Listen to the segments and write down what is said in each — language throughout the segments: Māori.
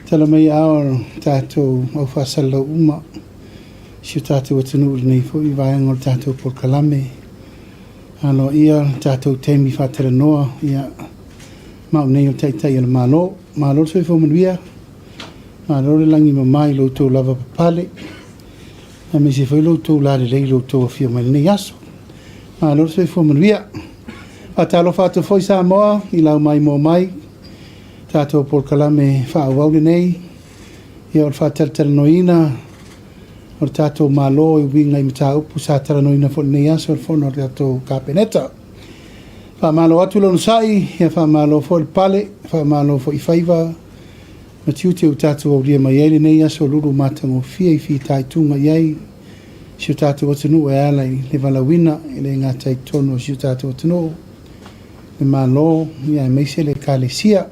tala mai ao tātou au whasala uma si tātou atanu nei fo I vaenga o tātou Polkalame ano ia tātou temi whatara noa ia mau nei o taitai ala malo soi fo manuia malo le langi mamai loutou lava papale a me se foi loutou la le lei loutou a fia mai nei aso malo soi fo manuia a talo whātou foi sa moa I lau mai mo mai tātou Polkalame whaawau nei ia o whātara noina o tātou malo I winga I mta upu sa tara noina fo nei aso o fono o tātou kapeneta wha malo atu lonu sai ia wha malo fo il pale wha malo fo I whaiva ma tiute o tātou au ria mai ele nei aso Lulu matango fia I fi taitunga iai si o tātou atanu e ala I le valawina I le ngatai tono si o tātou atanu le malo ia meise le kalesia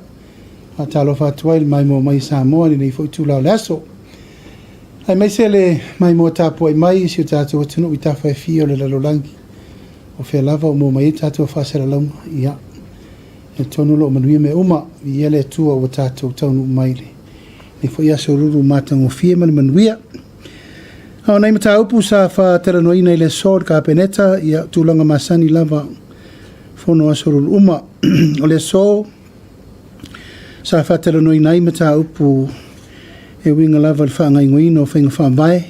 a talo whātua I mai mo mai Samoa ni nei fo I tūlau le aso ai meise le mai mo tāpua I mai si o tātou atanu I tawhai fia o le lalolangi o whea lava o mo mai tātou whasera launga ia e tonu lo manuia me uma I ele tua o tātou taunu maile ni fo ia so Lulu matango fia mani manuia au nei mata upu sa whātara noina I le sor ka peneta ia tūlanga masani lava fono aso Lulu uma o le so sa whātara noina I mata upu e winga lava le whaangai ngoino o whainga whaambae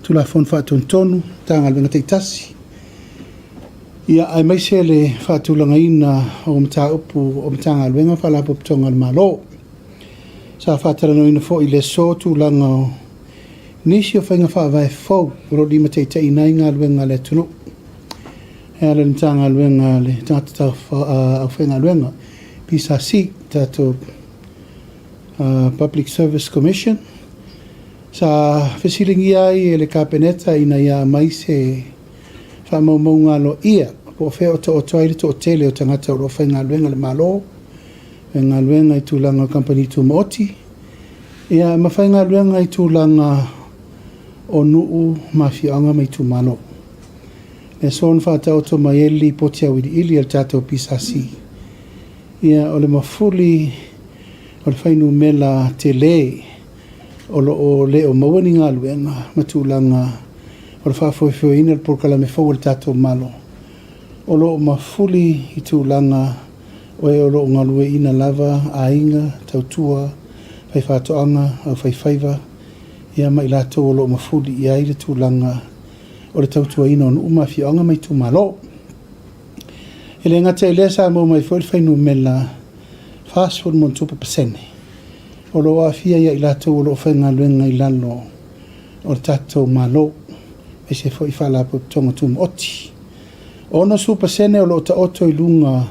tula fon whaatontonu tanga le ngatei tasi ia ai maise le whaatulanga ina o mta upu o mtanga alwenga whalapo ptonga le malo sa whaatara noina fo I le so tūlanga o nisi o whainga whaambae fau rodi matei te inai ngā alwenga le tunu e ala mtanga alwenga le tangata au whainga alwenga pisa si tato Public Service Commission sa fesilingi ai e le kapeneta ina ia mai se whamau ngā lo ia po whea o to aile to o tele o tangata o rofa ngā luenga le malo e ngā luenga I tūlanga company tu moti ia mawhai ngā luenga I tūlanga o nuu mawhianga mai tu malo e son whātau to mai eli potia widi ili al tātou pisasi ia o le mafuli o le whainu mela te le o le o mawani ngā luenga matulanga o le whawhawhawhina le Polkalame fau le tātou malo o lo mafuli I tūlanga o e o lo ngā lue ina lava ainga tautua whai whātoanga au whai whaiva ia mai lātou o lo mafuli I ai le tūlanga o le tautua ina o nu mawhianga mai tu malo e le ngata I lea sa mo mai fau le whainu mela fast food mon tupa pasene o lo afia ia I lātou o lo whainga luenga I lalo o le tātou malo e se fo I whalapo tonga tūma oti ono su pasene o lo ta oto I lunga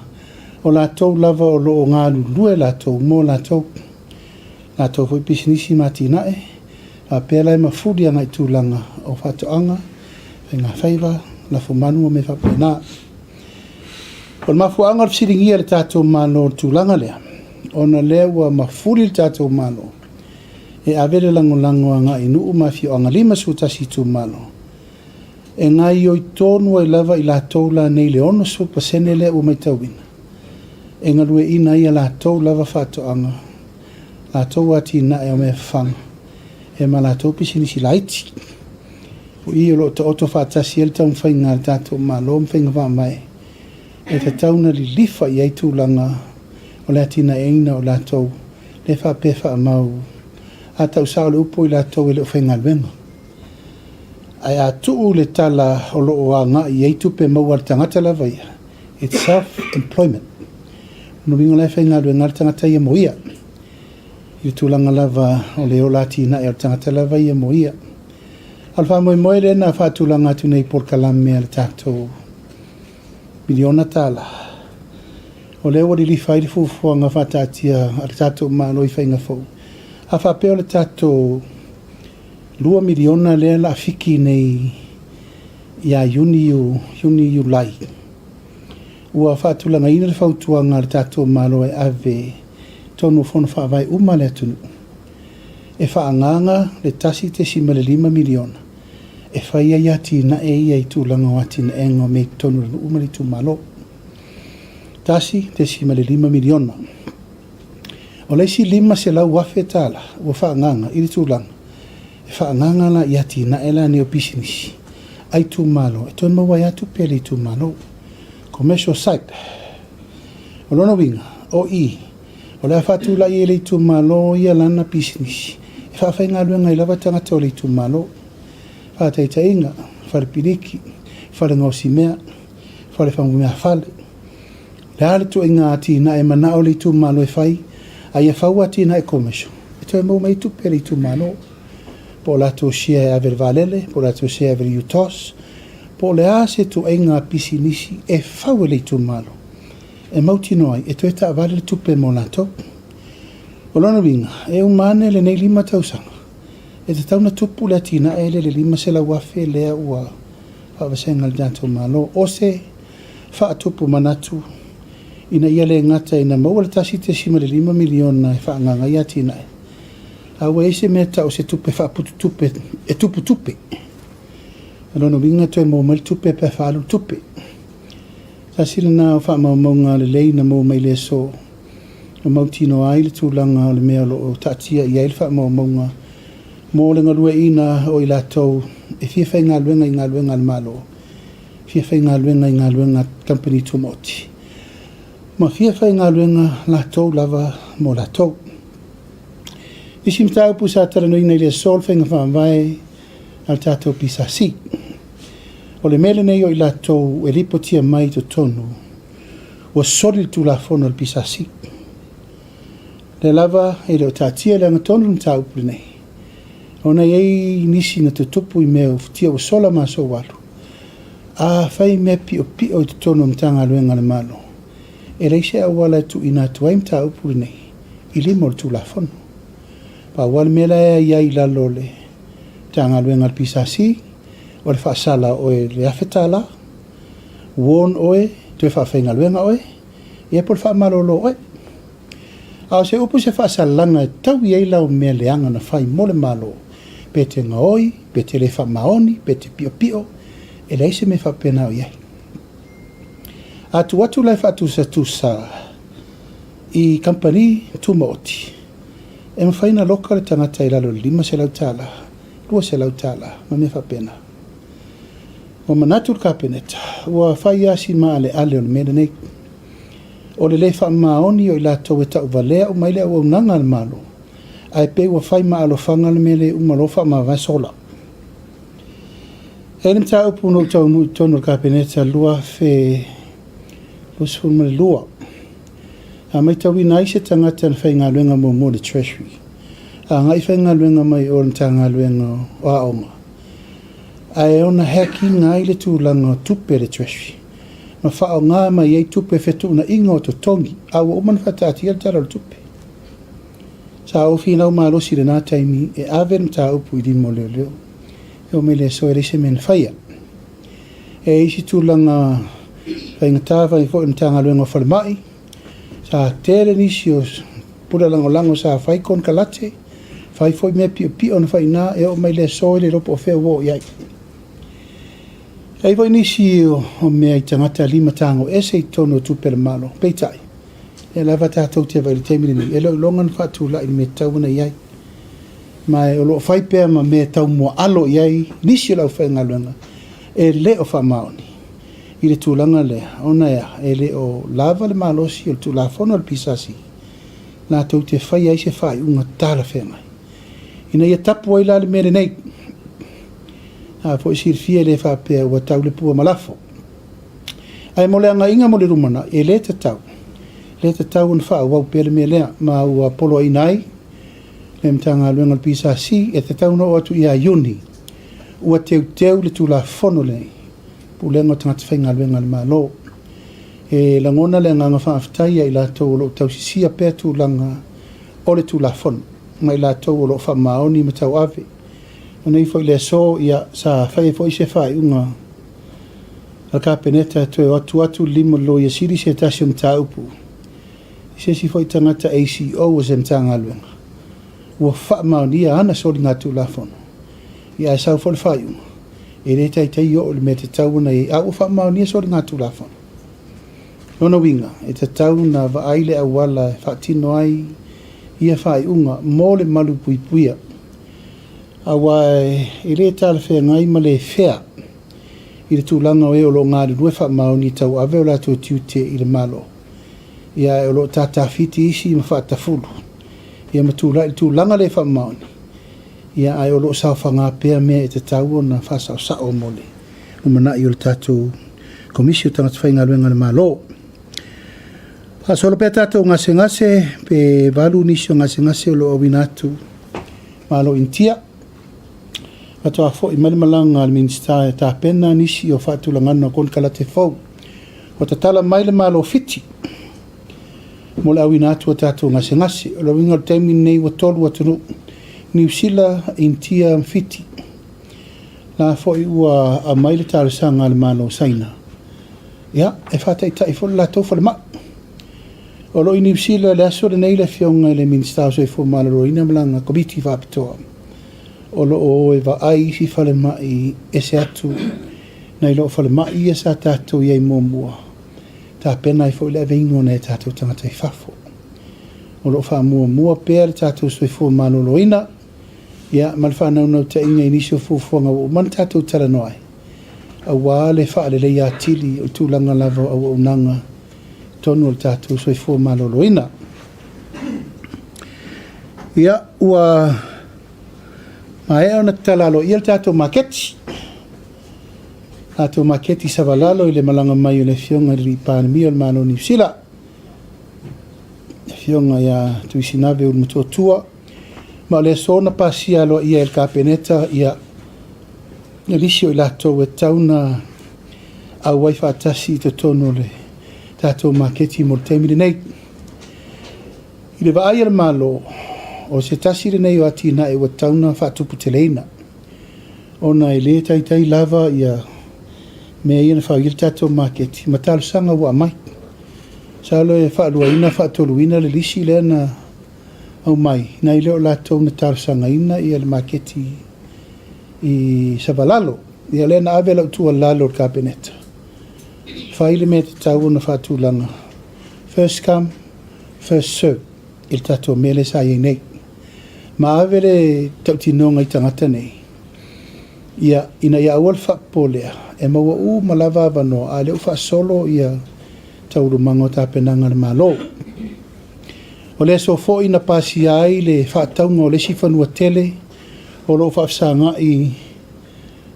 o lātou lava o lo o ngā lulue lātou mo lātou fo I pisinisi mati nae a pēla I mafuri anga I tūlanga o whatoanga e ngā whaiva la fumanu o me whapena o le mafuanga o siringia le tātou malo tūlanga lea ona lewa mafuri tātou malo e avele lango anga inu mafi o anga lima sutasi tu malo e ngai o tonu ai lava I lātou la nei le ono su pasene le o mai tauina e ngalue ina ia lātou lava whātoanga lātou ati na e o me whanga e ma lātou pisinisi laiti o I o lo ta oto whātasi el tau mwhainga tātou malo mwhainga wha mai e te tauna li lifa I aitu langa o le atina e ina o lātou le whapefa a mau a tau sao le upo I lātou e le o whainga luenga ai a tuu le tala o lo o anga I eitu pe mau al tangata lava ia it's self-employment no winga le whainga luenga al tangata ia mo ia I tūlanga lava o le o latina e al tangata lava ia mo ia al wha moe le na whatulanga atu nei Polkalame al tātou miliona tala o le wadi li whairi fufuanga whatatia al tātou malo I whainga fau a whapeo le tātou 2 miliona le la fiki nei ia yuni lai ua whatulanga ina le whautuanga al tātou malo e ave tonu fono whaavai uma le atunu e whaanganga le tasi te 5 miliona e whaia iati na e ia I tūlanga wati na engo me tonu uma le tu malo tasi te 5 miliona O le si lima se lau wafe tala, ua whaanganga, iri tūlanga. E whaanganga la i ati na ela ni o pisinisi. Ai tū malo, e toi maua i atu pele i tū malo. Commercial site. O lona winga, o i. O lea whatu la i ele i tū malo i alana pisinisi. E whawhai ngā luenga i lava tangata o le i tū malo. Whataita inga, whare piriki, whare ngausi mea, whare whangumea whale. Le ale tu inga ati na e mana o le i tū malo e whai. Ai e whau ati na e commercial. E toi mau mai tupe le i tū malo. Po la tu sia e aver valele, po la tu sia e aver utos. Po le ase tu inga pisinisi e whau le i tū malo. E mauti noi, e toi ta avale le tupe mo lato. O lona winga, e umane le nei lima tausanga. E te tauna tupu le atina e le lima se la wafe lea ua whawasenga le janto malo. O se wha tupu manatu. Ina ia le ngata ina maua le tasi te sima le 5 miliona e whaanganga ia tina e. Awa ese mea tau se tupe whaaputu tupe, e tupu tupe. Alono winga toi mo mai tupe pe whaalu tupe. Tasila na wha maunga le lei na mo mai le so. O mautino ai le tūlanga o le mea o tatia i aile wha maunga. Mo le ngalua ina o i la tau e fia whai ngā luenga i ngā luenga al malo. Fia whai ngā luenga i ngā luenga company tumoti. Ma fia whai ngā luenga la tau lava mo la tau. Isi mtau pu sa taranoi nei le sol whainga whaamwai al tātou pisa si. O le mele nei o i la tau e ripotia mai to tonu. Ua sori tu la fono al pisa si. Le lava e leo tātia le angatonu mtau pu nei. O nei ei nisi na tutupu i meo futia o sola maso walu. A whai me pio pio i to tonu mtanga luenga le malo. E reise a wala tu ina tuai mtau pu nei. I limo tu la fono. Pa wale mela e iai lalo le tanga luenga pisasi o le whaasala o le afetala won oe tue whawhenga luenga oe e por whaamalolo oe au se upu se whaasalanga e tau iai lau mea leanga na whai mole malo pe te ngaoi, pe te le whamaoni, pe te pio pio e leise me whapena o iai atu watu lai whatusa tusa i company tumaoti e mawhaina loka le tangata i lalo 5 se lautala, 2 se lautala, ma me whapena. O manatur kapeneta, ua whai asi maa le ale o le mele nei. O le wha maoni o i la tau e tau valea o maile au unanga le malo. Ai pe ua whai maa alo whanga le mele umalofa ma vai sola. E le mta upu no tau nui tono kapeneta lua fe lusfulma le lua. A mai tau ina i se tangata na whai ngā luenga mo le treasury. A ngai whai ngā luenga mai o ta ngā luenga o aonga. A e ona heki ngā i le tūlanga tupe le treasury. Ma whao ngā mai ei tupe whetu na inga o to tongi. A wa uman whataati al tara le tupe. Sa o whina o malosi le nā taimi e awe mta upu i di mo leo leo. E o me le so e reise men whaia. E isi tūlanga whai ngata whai fo i mta ngā luenga o whalemai. Sa tere nisi o pura lango sa whai kon kalate, whai foi mea pio pio na whai nā e o mai le soe le ropo o whea wo iai. Ei voi nisi o mea i tangata 5 tango e se i tono tupele malo, peitai. E lava tātou te vai te mire e lo longan whatu la i me tauna iai. Mai o lo whai pēr ma me tau mua alo iai, nisi o lau whai ngaluanga, e le o whamaoni. I le tūlanga le, ona ea, e le o lava le malosi o le tūlafono le pisasi. Nā tau te whai ai se whai unga tāra whengai. Ina ia tapu ai la le mere nei. A po isir fia le whapea ua tau le pua malafo. Ai mo le anga inga mo le rumana, e le te tau. Le te tau un wha wau pere me lea, ma ua polo ai nai. Le mtanga luenga le pisasi, e te tau no atu ia iuni. Ua teu le tūlafono le nei. Pulenga tangata whainga luenga le malo. E langona le nganga whaaftaia i la tau o lo tau sisia pēr tūlanga o le tūlafon. Mai la tau o lo whamaoni ma tau ave. O nei fwoi le so ia sa whai fwoi se whai unga. Al kapeneta tue atu limo lo ia siri se tasi o mta upu. Se si fwoi tangata ACO o se mtanga luenga. Ua whamaoni ia ana sori ngā tūlafon. Ia e sau fwoi whai unga. E re tai tai o le me te tau na e au whamau nia sori ngā tūlafon. Nona winga, e te tau na wa aile a wala whaatino ai ia whai unga mō le malu pui puia. Awai i le tala whea ngai ma le whea i le tūlanga o e o lo ngāri rue wha maoni tau awe o lato tiute i le malo. Ia e o lo tata fiti isi ma wha tafulu. Ia ma tūlanga le wha maoni. Ia ai o lo sao whanga pēr mea e te tau o na wha sao sao mole. Umana i o le tatou komisio tangata whainga luenga le malo. Solo pe tatou ngase pe valu nisi o ngase o lo awinatu malo intia. Ato a fo i malimalanga al minsta ta pena nisi o whaatulangana kon kala te fau. O ta tala mai le malo fiti. Mo le awinatu o tatou ngase o lo winga o taimi nei wa tolu atunu New Sila intia fiti. La fo i ua a mai le talasanga le malo saina. Ia, e whata i tai fo la tau fa le maa. O lo i New Sila le aso le nei le fionga le minsta o soi fo malaro ina malanga komiti whapitoa. O lo o e wa ai si whale mai e se atu nei lo whale mai e sa tātou iei mōmua. Tā pena i fo i le aveino nei tātou tangata i whafo. O lo wha mua pēr tātou soi fo malaro ina. Ia, mal whanau nau te inga inisio fufuanga o man tātou tala noai. A wā le wha le leia tili o tūlanga lava o unanga tonu o tātou soi fo malolo ina. Ia, ua mai o na talalo ia tātou maketi. Tātou maketi savalalo i le malanga mai o le fionga li PALEMIA o le malo New Sila. Fionga ia tuisinawe o le mutotua. Ma le sona pasia lo ia el kapeneta ia lisio i latou e tauna a wai whaatasi te tono le tātou maketi mo le teimile nei. I le vaai al malo o se tasi le nei o ati na e wa tauna whaatupu te leina. Ona e le tai lava ia mea ia na whaagil tātou maketi ma talo sanga wa mai. Salo e whaaluaina whaatoluina le lisi le na au mai, nei leo lātou na tārsanga ina i ale maketi i Savalalo. Ia lea na awe lau tua lalo ka peneta. Whaile me te tau na whātulanga. First come, first serve. Il tātou mele sa iei nei. Ma awe le tau tinonga i tangata nei. Ia ina ia awal whapolea. E maua malava avano a leo wha solo ia taurumanga o tāpenanga le malo. O le so fo ina pasi ai le whaataunga o le sifanua tele o lo whaafsanga i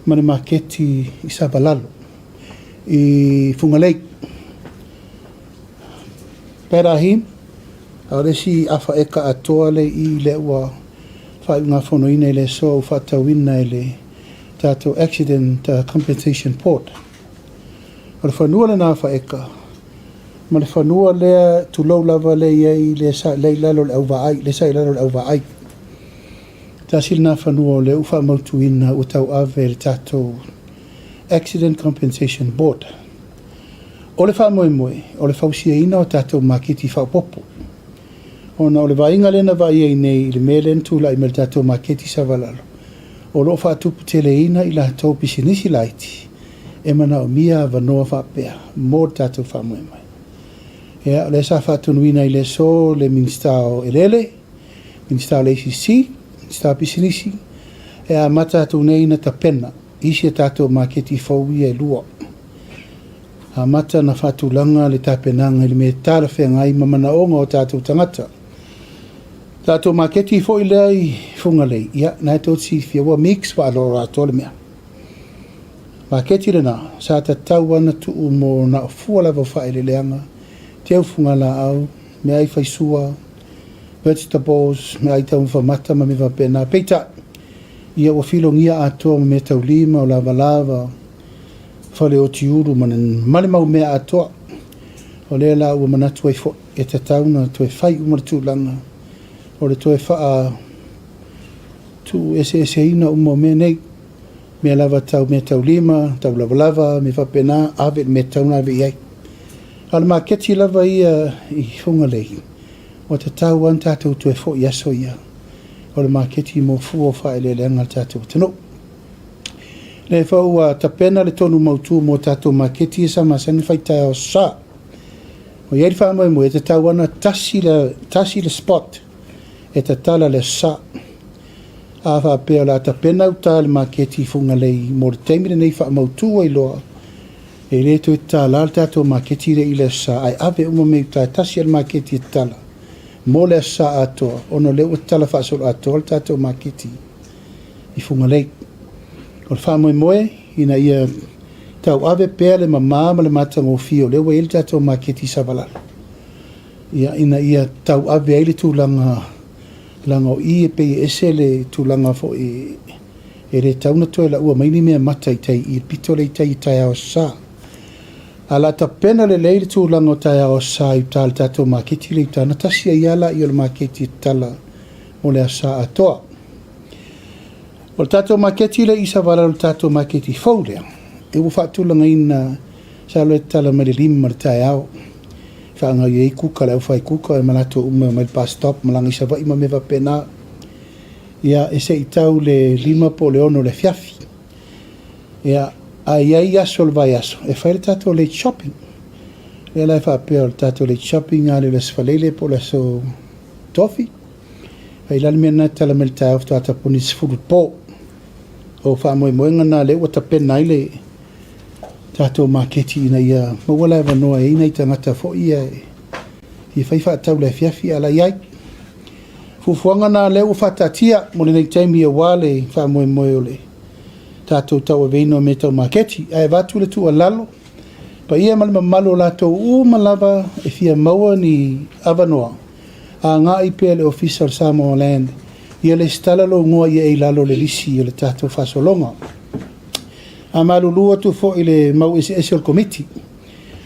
mane maketi i Savalalo i Fungalei. Perahim, au le si afa eka atoa le i le ua whaunga whonoina i le so o whaatauina i le tātou accident compensation port. O le whanua le nā wha eka. Ma le whanua lea tu lau lava le iei le sa lalo le au vaai, le sa lalo le au vaai. Tā sila nā whanua le uwha mautuina o tau ave le tātou Accident Compensation Board. O le wha moe, o le whausia ina o tātou maketi whaupopo. Ona o le vainga lena vai ei nei le melen tūla i me le tātou maketi Savalalo. O lo wha tupu tele ina i la tau pisinisi laiti. E mana o mia vanoa whapea, mō tātou wha moe. Ia, le sa whatunuina i le so le minsta o elele, minsta o le ACC, minsta o pisinisi, e a mata atu nei na tapena, isi e tātou maketi fauia e lua. A mata na whatulanga le tapenanga ili me tāra whengai mamana onga o tātou tangata. Tātou maketi fau i lei fungalei, ia, nai tō si whiawa mix wa alora tole mea. Maketi le nā, sa ta tauana tu umo na fualawa whaile leanga, te au fungala au, me ai whaisua, vegetables, me ai tau whamata ma me wapena. Peita, ia wa filongia atoa me tau lima o lava, whale o tiuru manen male mau mea atoa. O lea la ua manatu ai fo e te tauna, tu e whai umaratu langa. O le tu e wha tu ese ina umo me nei, me lava tau me tau lima, tau lava, me wapena, ave me tauna ave iai. Ala maketi lava ia i fungalei. O te tau an tātou tu e fo i aso ia. O le maketi mo fua whae le leanga tātou tano. Le whau tapena le tonu mautu mo tātou maketi sa masani whaitai o sa. O ieri wha moe mo e te tau ana tasi le spot. e tatala le sa a whapea la tapena uta le maketi funga lei mo le teimire nei whaamautua i loa e le to ta la tato maketi le ile sa ai ave uma me uta tasi al maketi e tala mo le sa ato ono le utala whaasolo ato al tato maketi i funga lei o le whaamoe moe ina ia tau ave pea le mamama le matango fio le wa il tato maketi savalala ia ina ia tau ave ai le tūlanga langa o i e pe ese le tūlanga fo e re tauna toe la ua maini mea mata i tai i pito le tai tai ao sa ala ta pena le leile tūlanga o tai ao sa i tal tato maketi le tana tasi a iala i o le maketi tala mo le asa atoa o le tato maketi le isa wala o le tato maketi faulea e ua whaatulanga ina sa lo e tala ma le lima le tai ao whaanga i ei kuka leo whai kuka e malato ume mai pa stop malanga isa vai ma mewa pena ia e se i tau le lima po le ono le fiafi ia a iai aso le vai aso e whai le tato le shopping le lai wha peo le tato le shopping a le sfalele po le so tofi whai lali mea nai tala me le tai ofto ata poni sifuru po o wha moe moenga na le wata pena i le tato maketi ina ia mawala e wanoa e ina i tangata fo ia i whaifa atau le fiafi ala iai fufuanga na leo whatatia mo le nei taimi a wale wha moe moe ole tato tau e veino me tau maketi a e watu le tu a lalo pa ia malima malo lato u malava e fia maua ni avanoa a ngā i pia le ofisa o Samoa Land ia le stala lo ngoa ia e lalo le lisi ia le tato whasolonga a malulua tu fo ile mau ese el committee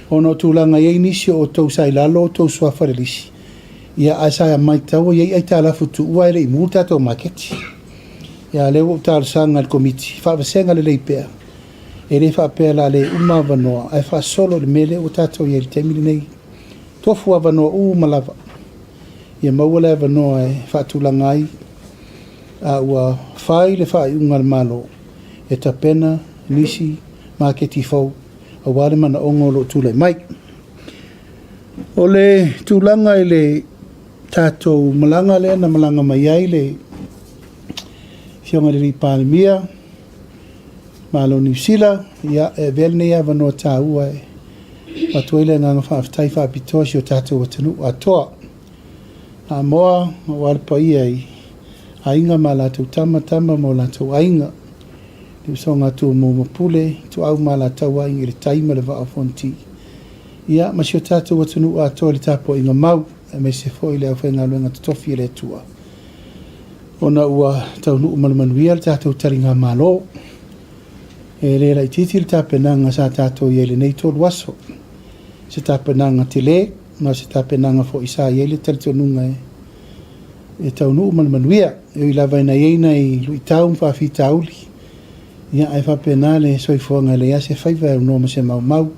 ono tulanga ye inisio o tau sai lalo tau swafa le lisi ia asa mai tau ye ai tala futu ua ile multa to maketi ia le o tal sanga al committee fa senga le leipea e le fa pela le uma vanoa e fa solo le mele o tato ye temili nei tofu vanoa u malava ia mau le vanoa e fa tulanga ai a ua fai le fa ungal malo e tapena nisi maketi fau a wale mana ongo lo tule mai o le tūlanga i le tātou malanga le na malanga mai ai le fionga le PALEMIA malo New Zealand ia e velne ia vanoa tā ua e patuele nganga whaaftai whaapitosi o tātou watanu atoa a moa wale pa ia i ainga ma lātou tama mo lātou ainga le songa tu mo mapule tu au mala tawa i le taima le va fonti ia ma si tatu watunu a to le tapo inga mau me se foi le afenga luenga tofi le tua ona ua tau nu malmanuia le tatu taringa malo e le la titi le tapenanga sa tatu ye le nei tol waso se tapenanga tile ma se tapenanga fo isa ye le teltonunga e tau nu malmanuia e la vaina ye nei lui tau fa fitauli ia e fa penale soi fonga le ase fai va no ma se mau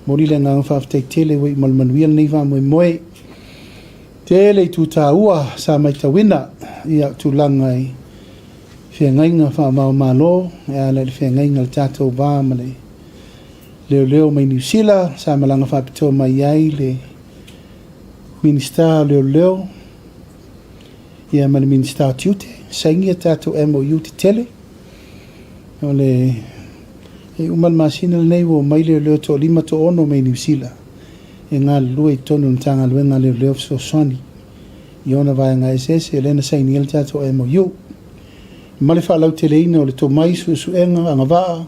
mori le nga fa te tele we mal manuel nei va moe tele tu ta ua sa mai ta wina ia tu langai fe ngainga fa mau malo ia le fe ngainga tato va male leo mai New Zealand sa malanga fa pito mai ai le minister leo ia mal minister tute sainga tato MOU te tele ole e umal masina nei wo mai le to lima to ono mai New Zealand e nga lui tonu tanga luenga le so soni iona vai nga SS elena sai ni elta to MOU male fa lau tele ina ole to mai su enga anga va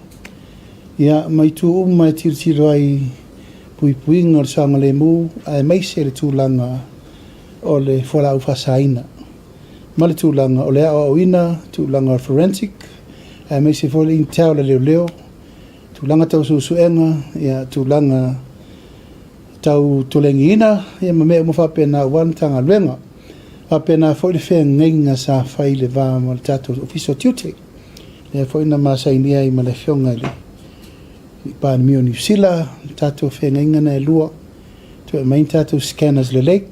ia mai tu mai tir ai pui ngar sanga le mu ai mai se le tu langa ole fola ufa saina male tu langa ole o ina tu langa forensic a me se fole in tau le leo tu langa tau susuenga ia tu langa tau tolengina ia me mo fa pena wan tanga luenga fa pena foi fe nginga sa fai le va mo tato ofiso tute le foi na masa inia i male fionga le PALEMIA New Zealand tato fe nginga na lua tu main tato scanners le lake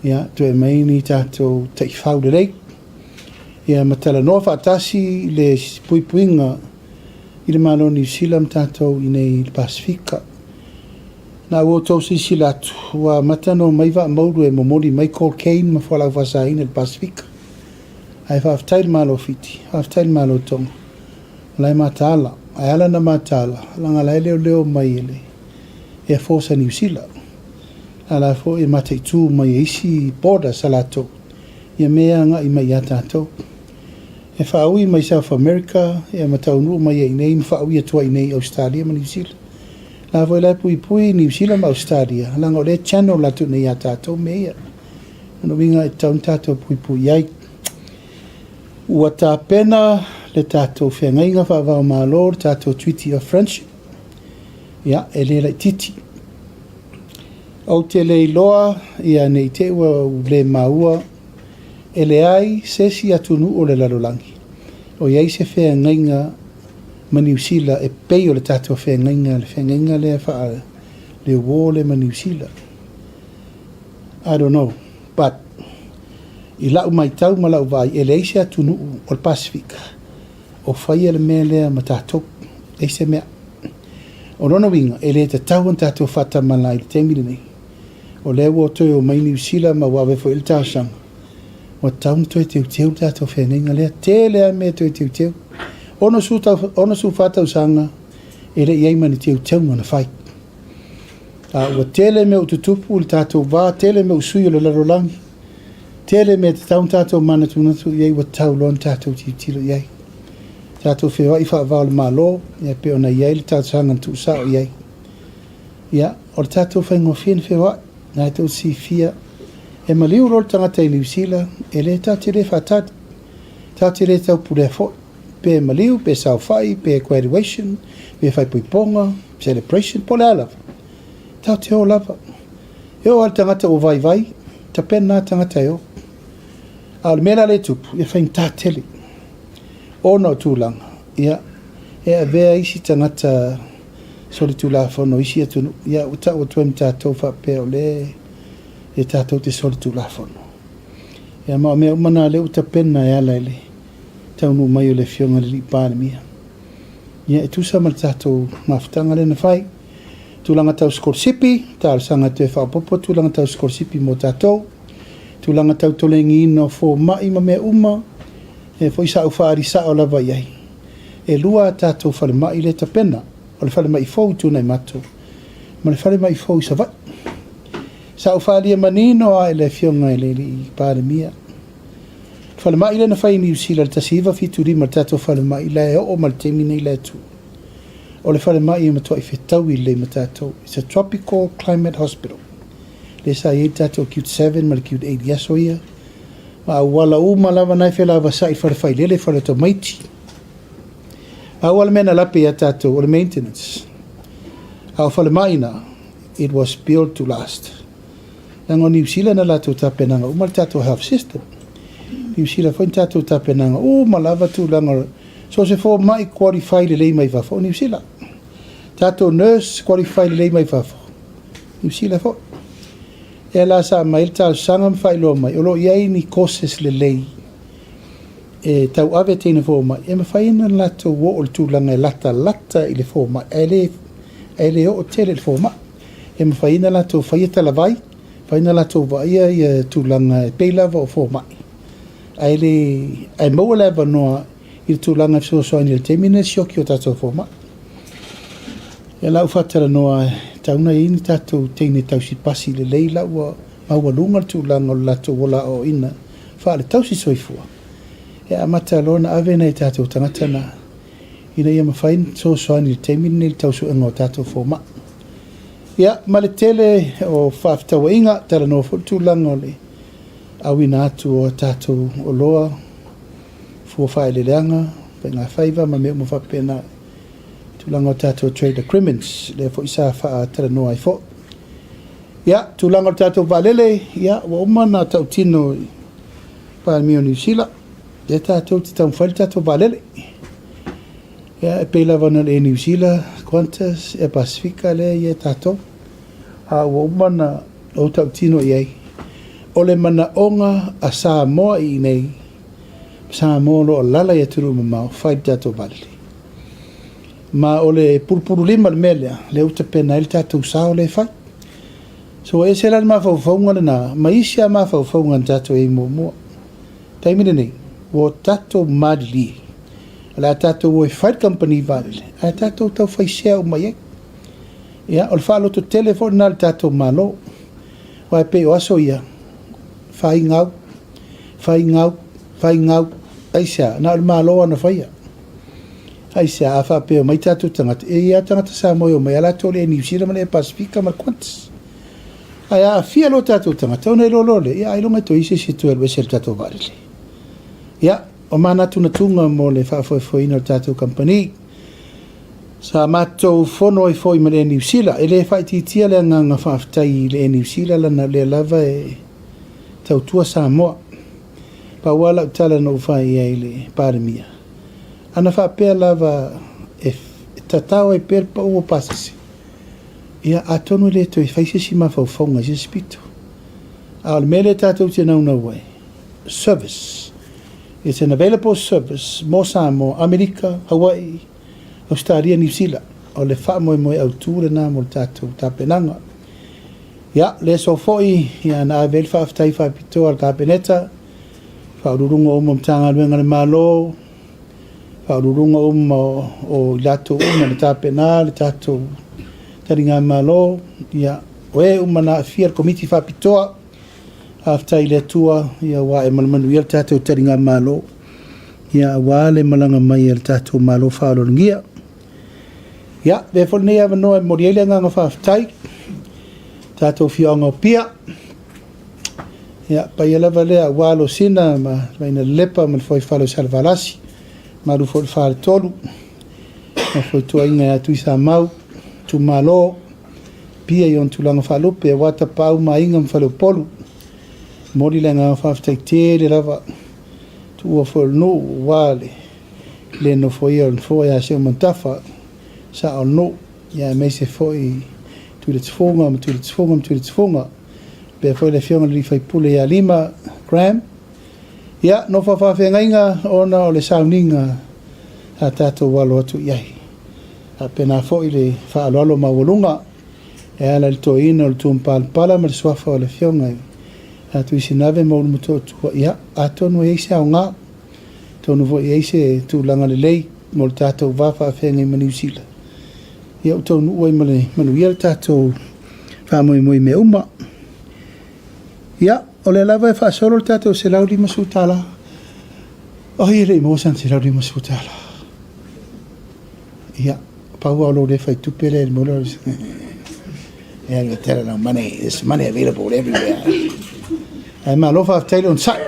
ia tu main tato taifau le lake ia matala no fatasi le puipuinga i le malo New Zealand tatou i nei Pasifika na wo tau sila wa matano mai va mauru e momoli mai cocaine ma fola vasa in el Pacific ai fa aftail malo fiti aftail malo tong lai matala ai ala na matala langa lai leo mai ele e força New Zealand ala fo e mate tu mai isi border salato ia mea nga i mai atato e fa ui mai South America e matau nu mai e nei fa ui atua i nei Australia ma New Zealand la voi la pui New Zealand ma Australia langa le channel la tu nei atato mea no winga e taun tato pui ai ua ta pena le tato whengainga fa vau malo tato Treaty of Friendship ia e le titi au te le loa ia nei te ua le maua e le ai sesi atunu o le lalolangi o iai se whengainga ma New Zealand e pei o le tato whengainga le wha le wole ma New Zealand I don't know but i lau mai tau ma lau vai e le eise atunu o le Pasifika o whai le mea lea ma tato eise mea o rono winga e le te tau an tato whata malai le temile nei o le wo toi o mai New Zealand ma wawe fo il tausanga o tau toi teu tato whenenga lea te lea mea toi teu ono su whata usanga e le iei mani teu ngana whai ua tele me o tutupu le tato wā tele me o sui o le larolangi tele me te tau tato mana tunatu iei wa tau lon tato tilo iei tato whewa i wha le malo ia pe ona iei le tato sangan tu sa o iei ia o le tato whaingo whien whewa nai tau si fia e maliu rol tangata i New Zealand e le tau le whatat tau le tau pure fo pe maliu pe sau whai pe graduation pe whai puiponga celebration po le alawa tau te o lava e o al tangata o vai ta pena tangata eo al mena le tupu ia whain tā tele ono tūlanga ia e a vea isi tangata sori tūla whono isi atunu ia uta o tuem tātou whapeo le e tātou te sori tūla whono ia maa mea umana le uta pena e ala ele taunu mai o le fionga le li PALEMIA ia e tusa ma le tātou mawhitanga le na whai tūlanga tau skorsipi tāra sanga te whapopo tūlanga tau skorsipi mo tātou tūlanga tau tolengi ino fo mai ma mea uma e fo isa uwhaari sa o lava iai e lua tātou whale mai le tapena o le whale mai fau tūnei mato ma le whale mai fau isa vai sa uwhaari e manino a ele fionga ele li PALEMIA whale mai le na whai New Zealand tasiva fituri ma tātou whale mai le o ma le temine le tu o le whale mai e matua i whetau i le matatou it's a tropical climate hospital le sa i tātou cute 7 ma le cute 8 yaso ia ma wala uma lava nai whela wasa i whare whailele whare to maiti a wala mena lape ia tātou o le maintenance a whale mai na it was built to last lango New Zealand na lato tapenanga uma le tātou health system New Zealand whain tātou tapenanga uma lava tu lango so se fo mai qualify le lei mai wafo New Zealand tātou nurse qualify le lei mai wafo New Zealand fo e la sa mai tal sangam failo mai o lo iai ni koses le lei e tau ave tene fo mai e ma faina lato wo o tūlanga e lata i le fo mai e le o tele le fo mai e ma faina lato faia talavai faina lato vaia i tūlanga e peilava o fo mai e le e maua leva noa i tūlanga so ni le temine sioki o tātou fo mai e lau whatara noa tauna ini tātou teine tausi pasi le leila ua maua lunga tūlanga o lato wala o ina whaale tausi soifua e amata lona ave nei tātou tangata na ina ia mawhain so soani le teimine le tausu ingo tātou fōma ia ma le tele o whaaftawa inga tala no tūlanga o le awina atu o tātou o loa fua whaele leanga pa ngā whaiva ma mea mo whapena tūlanga o tātou trade agreements le fo isa wha tala noa i fo ia tūlanga o tātou valele ia wa umana tau tino PALEMIA New Zealand ia tātou te tau mwhali tātou valele ia e peila vana le New Zealand Qantas e Pasifika le ia tātou a wa umana o tau tino iei o le mana onga a Samoa i nei Samoa lo lala ia turu mamau whai tātou valele ma o le purupuru lima le mele le uta pena il tatou sao le fai so e se la ma faufaunga lena ma isia ma faufaunga tatou e mua taimine nei o tatou madili la tatou o fight company vale a tatou tau fai sea o mai ia o le whaaloto telefone na le tatou malo o e pe o aso ia fai ngau aisa na o le malo ana faia aisa a fa pe mai tatou tangata e ia tangata sa moi o mai ala tole e New Zealand ma le Pasifika ma Qantas ai a fia lo tatou tangata o nei lolole ia ai longa to isi si tu e se tatou vale ia o mana tuna tunga mo le foi no tatou company sa matou fono i foi ma le New Zealand e le fai titia le nganga whaftai le New Zealand lana le lava e tautua Samoa pa wala utala no fai ai le PALEMIA ana whapea lava e tatau e per pa ua pasasi ia atonu le to i faisesi ma faufaunga si spito a le mele tatou te nauna wai service it's an available service mo Samoa Amerika Hawaii Australia New Zealand o le wha moe au tūre nā mo le tātou tāpenanga. Ia, le so foi, ia nā vel whaaftai whaapito al kāpeneta, whaururunga o mtanga luenga le malo, whaururunga o lato le tāpena, le tātou taringa malo, ia, oe na fiar komiti whaapitoa, aftai le tua, ia wa e malmanu ia le tātou taringa malo, ia wa le malanga mai le tātou malo whaorongia. Ia, le fol nei ava noa moriele nganga whaaftai, tātou fionga o pia. Ia, pa ia lava lea walo sina, ma maina lepa, ma foi whalo salvalasi, ma ru foi whale tolu, ma foi tua inga atu i sa mau, tu malo, pia i on tulanga whalope, wata pau ma inga mwhalo polu, mori le nganga whaaftai te le lava, tu ua foi no wale, le no foi on foi a se mantafa, sa o no ia me se foi tu le tfonga pe foi le fionga li fai pule ia 5 gram ia no fa whengainga ona o le sauninga a tatou walo atu iai a pena foi le whaalolo mawalunga e ala le toina o le tumpalpala ma le swafa o le fionga a tu isi nave maunu mutotua ia a tonu e ise au ngā tonu vo e ise tu langa le lei mo le tatou wafa a whengai ma New Zealand ia utou nuua i manuia le tatou whamoimoi me uma. Ia, o le lava e whaasolo le tatou se lau lima sutala. O hi rei mōsan se lau lima sutala. Ia, pau au lo le whai tupere le mola. Ia, nga tera now money, there's money available everywhere. Ai maa lo whaaftaile on sai.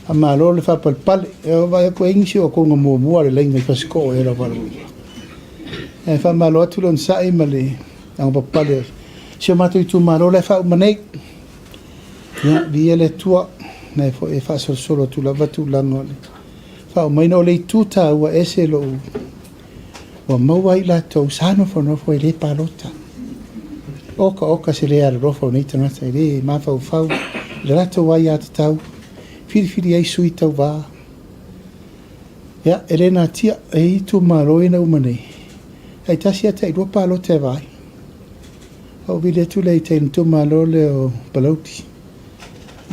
A maa lo le whaapalpale. E o vai ako ingisi o konga mua le lenga i pasiko e la walu. E fa malo atu lon sai male ang papale se mato tu malo le fa manei ya via le tua na e fa solo tu la vatu lango fa mai no le tuta wa ese lo wa mawai la to sano fo no foi le palota oka se le ar rofo ni tana sai le ma fa le rato wa ya tau fili ai sui tau va ya elena tia e tu malo ina umanei ai tasi ata i rua palo te vai. Au vile tu lei te ntu malo le o palauti.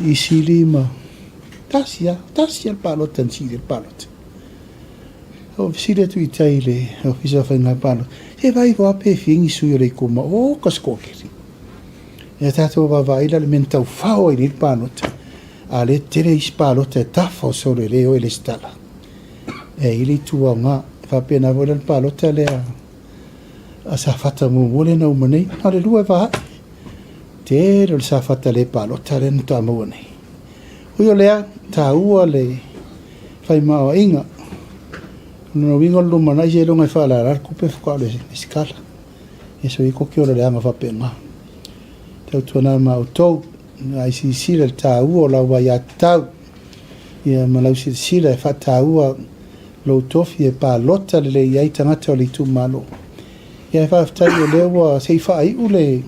I sili ma. Tasi al palo tan sili al palo te. Au sili tu i tai le OFISA whainga palo. E vai vo ape fingi sui o le kuma. O kaskokeri. E tato va vai la le mentau fao i nil palo te. A le tere is palo te tafo sole le o le stala. E ili tua nga. Whapena vola le palo te lea. A sa fata mo mole na umanei ale lua va te le sa fata le palo tare nta mo nei o yo lea ta ua le fai ma inga no vingo lu mana je lo ngai fala ar ku pe ko le skala eso i ko ke ora le anga fa pena te tona ma auto ai si le ta ua la wa ya ta ia ma la si le fa ta ua lo tofi e pa lotta le ia tangata le tu malo ia whaaftai o lewa sei whaai ule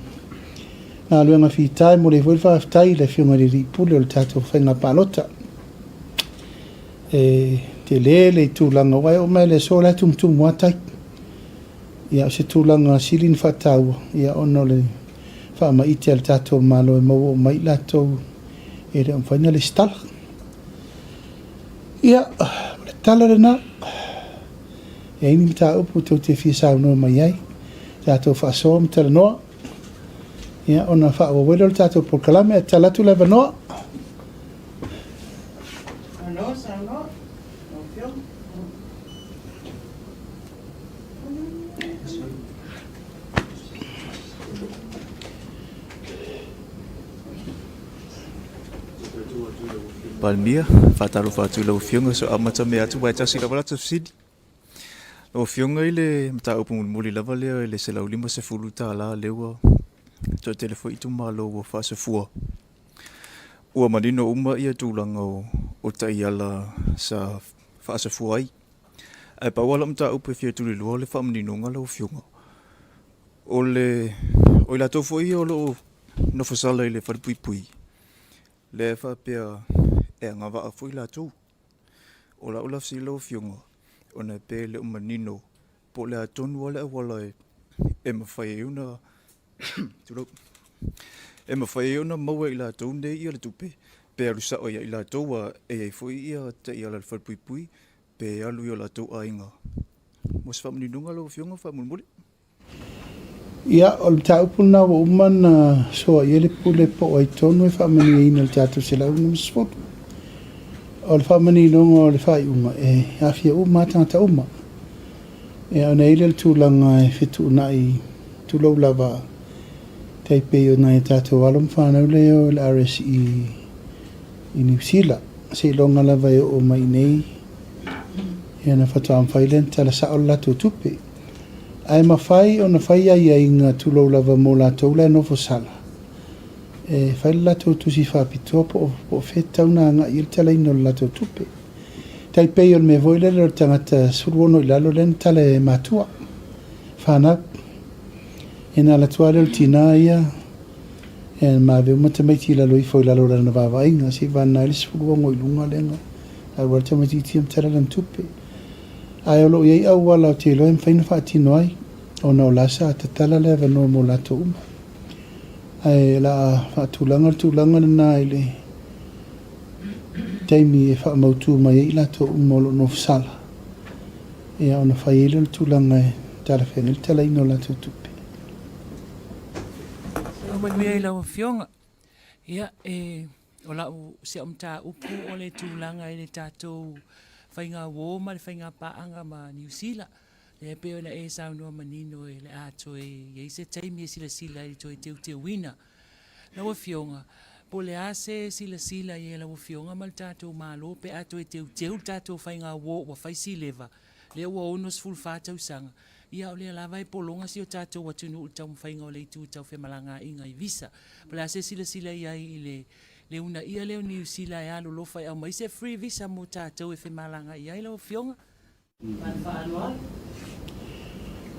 nā luenga whitai mo le voi whaaftai le whiunga li ripule o le tātou whainga pālota e te le tūlanga wai o mai le so le tumtum watai ia se tūlanga silin whatau ia ono le whaama ite al tātou malo e mau o mai lātou e re umwhaina le stala ia le tala le nā ia ini mta upu tau te fia sao no mai ai tātou whaasoa mta le noa ia ona whaawawelo le tātou polkalame e talatu le vanoa Palemia, whātaro whātu lau whionga so amata me atu wai tasi lava lata fsidi. Lau whionga i le mta upu muli lava leo i le se lau lima se fulu tā la lewa. To telefo itu malo wa whasa fua. Ua manino uma ia tūlanga o taiala sa whasa fua ai. Ai pawala mta upu fia tuli lua le whamanino ngā lau whionga. O la tofo ia o lo nofasala i le wharipui pui. Le whapea e ngā waa fui la tū. O la ula fsi lau whionga, o na pē le umanino, po le atonu wale a wala e mawhai e una, e mawhai e una maua i la tū ne ia le tupe, pē arusa o ia i la tūwa e ai fui ia te ia la wharpui pui, pē alu ia la tū a inga. Mos whamanino ngā lau whionga whamunmuri. Ia, o le taupu na wa umana soa iele pule po ai tonu e whamani e ina le tātou se lau na masfotu. O le whamani nonga o le whai uma e awhia uma tangata uma. E o na ile le tūlanga e whitu una i tūlau lava teipe o na e tātou alum whanau leo le RSE i New Zealand. Se longa lava e o mai nei e na whatu amwhailen tala sa o lato tupe. Ai mawhai o na whai ai ai ngā tūlau lava mō lātou le nofo sala. E whai lātou tusi whapitoa po whetau nā ngā il tala ino lātou tupe. Tai pei o me voile le tangata suruono i lalo len tala e mātua. Whanau. E nā latua leo tina ia. E mā veo matamaiti lalo i fwoi lalo rana vāwa inga. Si vana ili suruongo i lunga lenga. A wala tamaiti tiam tala lan tupe. Ai olo iei au wala o te loe mwhaina whaatino ai. O na o lasa a tatala le vano mo lato uma. Ai la tūlanga na ile. Taimi e whaamautu mai ei lato uma o no fsala. E o na whai ele tūlanga e tala whenga tala ino lato tupe. O mai mea i lau whionga. Ia o lau se amta upu o le tūlanga i le tātou whainga wō ma le whainga paanga ma New Zealand. Le peo na e saunua manino e le ato e se taimi e sila i toi teu wina. Lawa whionga. Po le ase sila i e lawa whionga ma le tātou malo pe ato e teu tātou whainga wō wa whaisi leva. Le ua onos full whātau sanga. Ia o le lava e polonga si o tātou watunu utau mwhainga o le itu utau whemalanga inga i visa. Po le ase sila i ai i le una ia leo New Zealand e alo lofa e au mai se free visa mo tātou e whemalanga i ai lau whionga.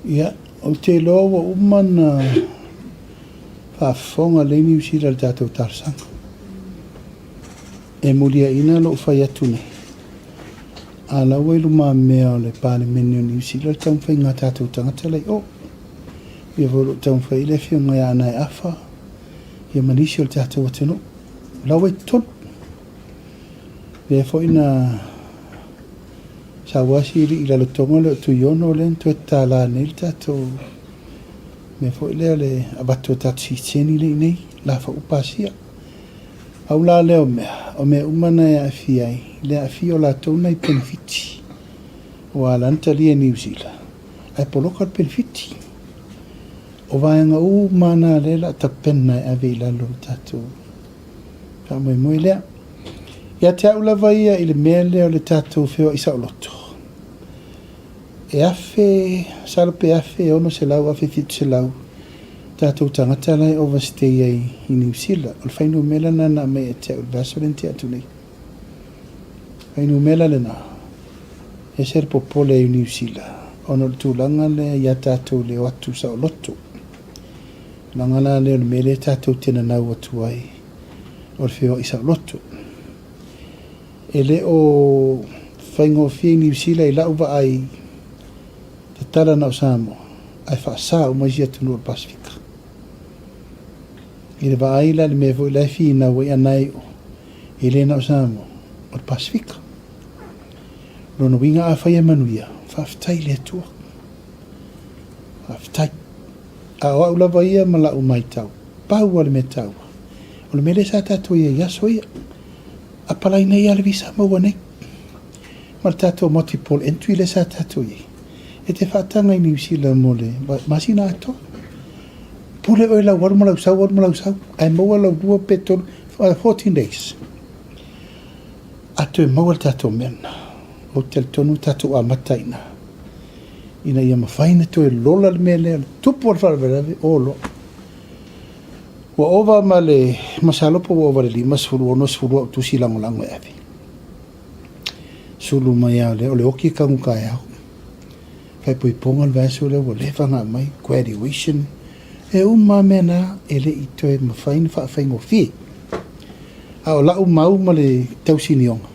Ia, o te loa wa umana whaafonga le New Zealand tātou tarsanga. E mulia ina lo whai atu nei. A lau e luma mea o le PALEMIA o New Zealand tau whai ngā tātou tangata lei o. Ia volo tau whai le whionga ia ana e awha. Ia manisi o le tātou atenu. Lau e tonu. Le fo ina sa wasi i lalo tonga le tu yono le tu tala nel tato. Me fo le abato tatsi tseni le nei la fa upasia. Au la leo o me umana e afiai. Le afio la tona i benefiti. O alanta li e New Zealand. Ai poloka benefiti. O vaenga mana le la tapena e avila lo tato. Ka moi lea. Ia te au lava ia i le mea leo le tātou whio isa o loto. E afe, salope afe, ono se lau, afe fitu se lau. Tātou tangata lai overstay ai i New Zealand. O le whainu mela na me e te au vasolen te atu nei. Whainu mela le na. E ser popole i New Zealand. Ono le tūlanga le ia tātou le o atu sa o loto. Langala le o le mele tātou tena nau atu ai. O le whio isa o loto. E le o whaingo whia New Zealand i lau wa ai te tala na o Samoa. ai whaasa o mai sia tunu o Pasifika. I le waaila le me fo le fina wai anai o i le na o Samoa o Pasifika. Lona winga a whaia manuia, whaftai le tua. Whaftai. A o au lava ia ma lau mai tau. Pau ale me tau. O le mele sa tato ia yaso ia. A palai nei ale visa maua nei. Ma le tato multiple entry le sa tato ia. E te whaatanga i New Zealand mo le masina ato. Pule oi lau waru malau sau. Ai maua lau dua petol 14 days. Ato e maua le tato mena. O te tonu tato a mataina. Ina ia mawhaina to e lola le mea lea. Tupu al wharewe olo. Wa ova ma le masalopo wa ova le lima suru ono suru au tusi lango lango e api. Sulu mai au le o le oki kangu kai au. Kai pui ponga le vaso le wa lewanga mai graduation. E uma mena e le ito e mawhaina whaafengo fie. A o lau mau ma le tausini onga.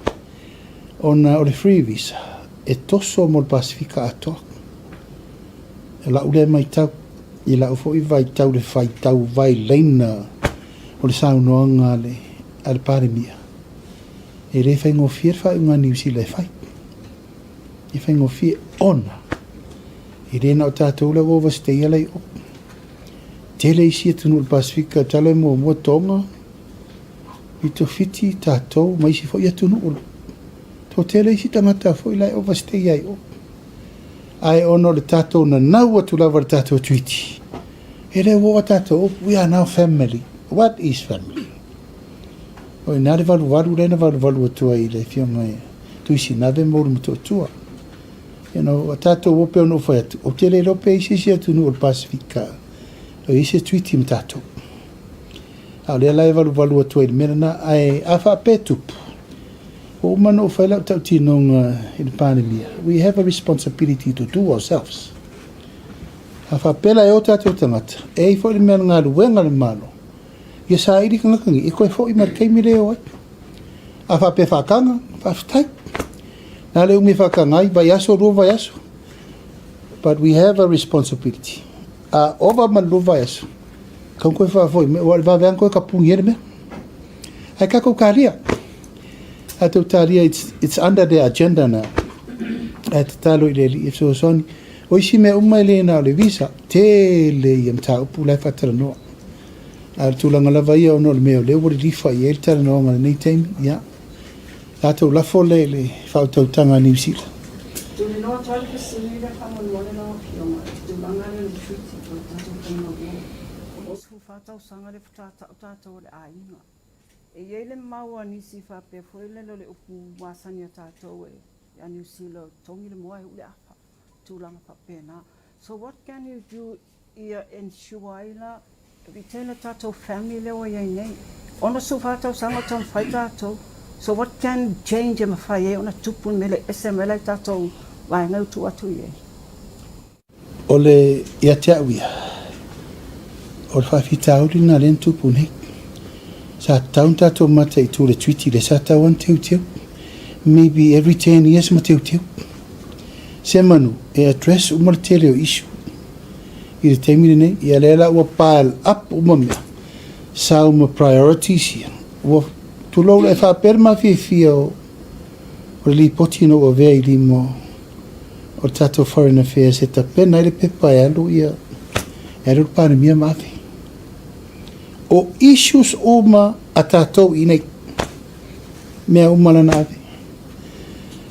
Ona o le free visa. E toso mo le Pasifika atoa. E lau le mai tau. I lau fo i vai tau le fai tau vai leina o le saunoanga le palemia. E le fai ngofia fai unga New Zealand fai. E fai ngofia ona. I le na o tātou le overstay alai o. Tele isi atunu le Pasifika talo e mua tonga. I to fiti tātou mai si fo i atunu ulu. To tele isi tangata fo i lai overstay ai o. Ai ono le tātou na nau atu lava le tātou tuiti. E le woa tātou, we are now family. What is family? O i nare walu reina walu atua i le fionga e. Tuisi nave moru mutu atua. You know, a tātou ope ono whai atu. O te le lope isi atu nu o Pasifika. O isi tuiti mi tātou. A le alai walu atua i le mena na ai awha petupu. O umano o whailau tau tinonga i le palemia. We have a responsibility to do ourselves. A whapela e o tātou tangata. E i fo le mea ngā luenga le malo. Ia sa iri kangakangi. I koe fo i markeimi leo ai. A whape whakanga. Whaftai. Nā leo mi whakangai. Vai aso, rua vai aso. But we have a responsibility. A ova man rua vai aso. Kau koe whafoi. O le wawean koe ka pungi ere mea. Ai kako ka ria. Ato talia, it's under the agenda now. At talo i le li so soni. O isi me umai le na le visa. Te le i mta upu lai whatara noa. Al tulanga lava ia ono le meo le wari lifa i el tara noa ngana nei teimi. Ya. Ato lafo le whautautanga New Zealand. Tuli noa tali kasiri le kama luale noa kionga. Tulanga le treaty o tato kama o osu whatau sanga le tato le ainga. E iei le maua nisi whape fwoi le lo le upu wasani a tātou e a New Zealand tongi le moa e ule apa tūlanga whape na. So what can you do ia ensure ila retain a tātou family lewa iei nei? Ona su whatau sanga tong whai tātou. So what can change e mawhai e ona tupun me le SML ai tātou vai ngau tu atu iei? O le ia te awia. O le whawhitauri na len tupun hei. Sa taun tātou mata I tū le tweety le sa tau an teu. Maybe every 10 years ma teu. Se manu, e address umar tele o issue. I le teimine nei, I alela ua pile up umamea. Sa uma priorities ia. Ua tulou le whaperma fia o le li poti no o vea I limo o tātou foreign affairs e ta pena I le pepa e alu ia. E alu palemia mafi. O issues uma a tātou I nei mea umala na ave.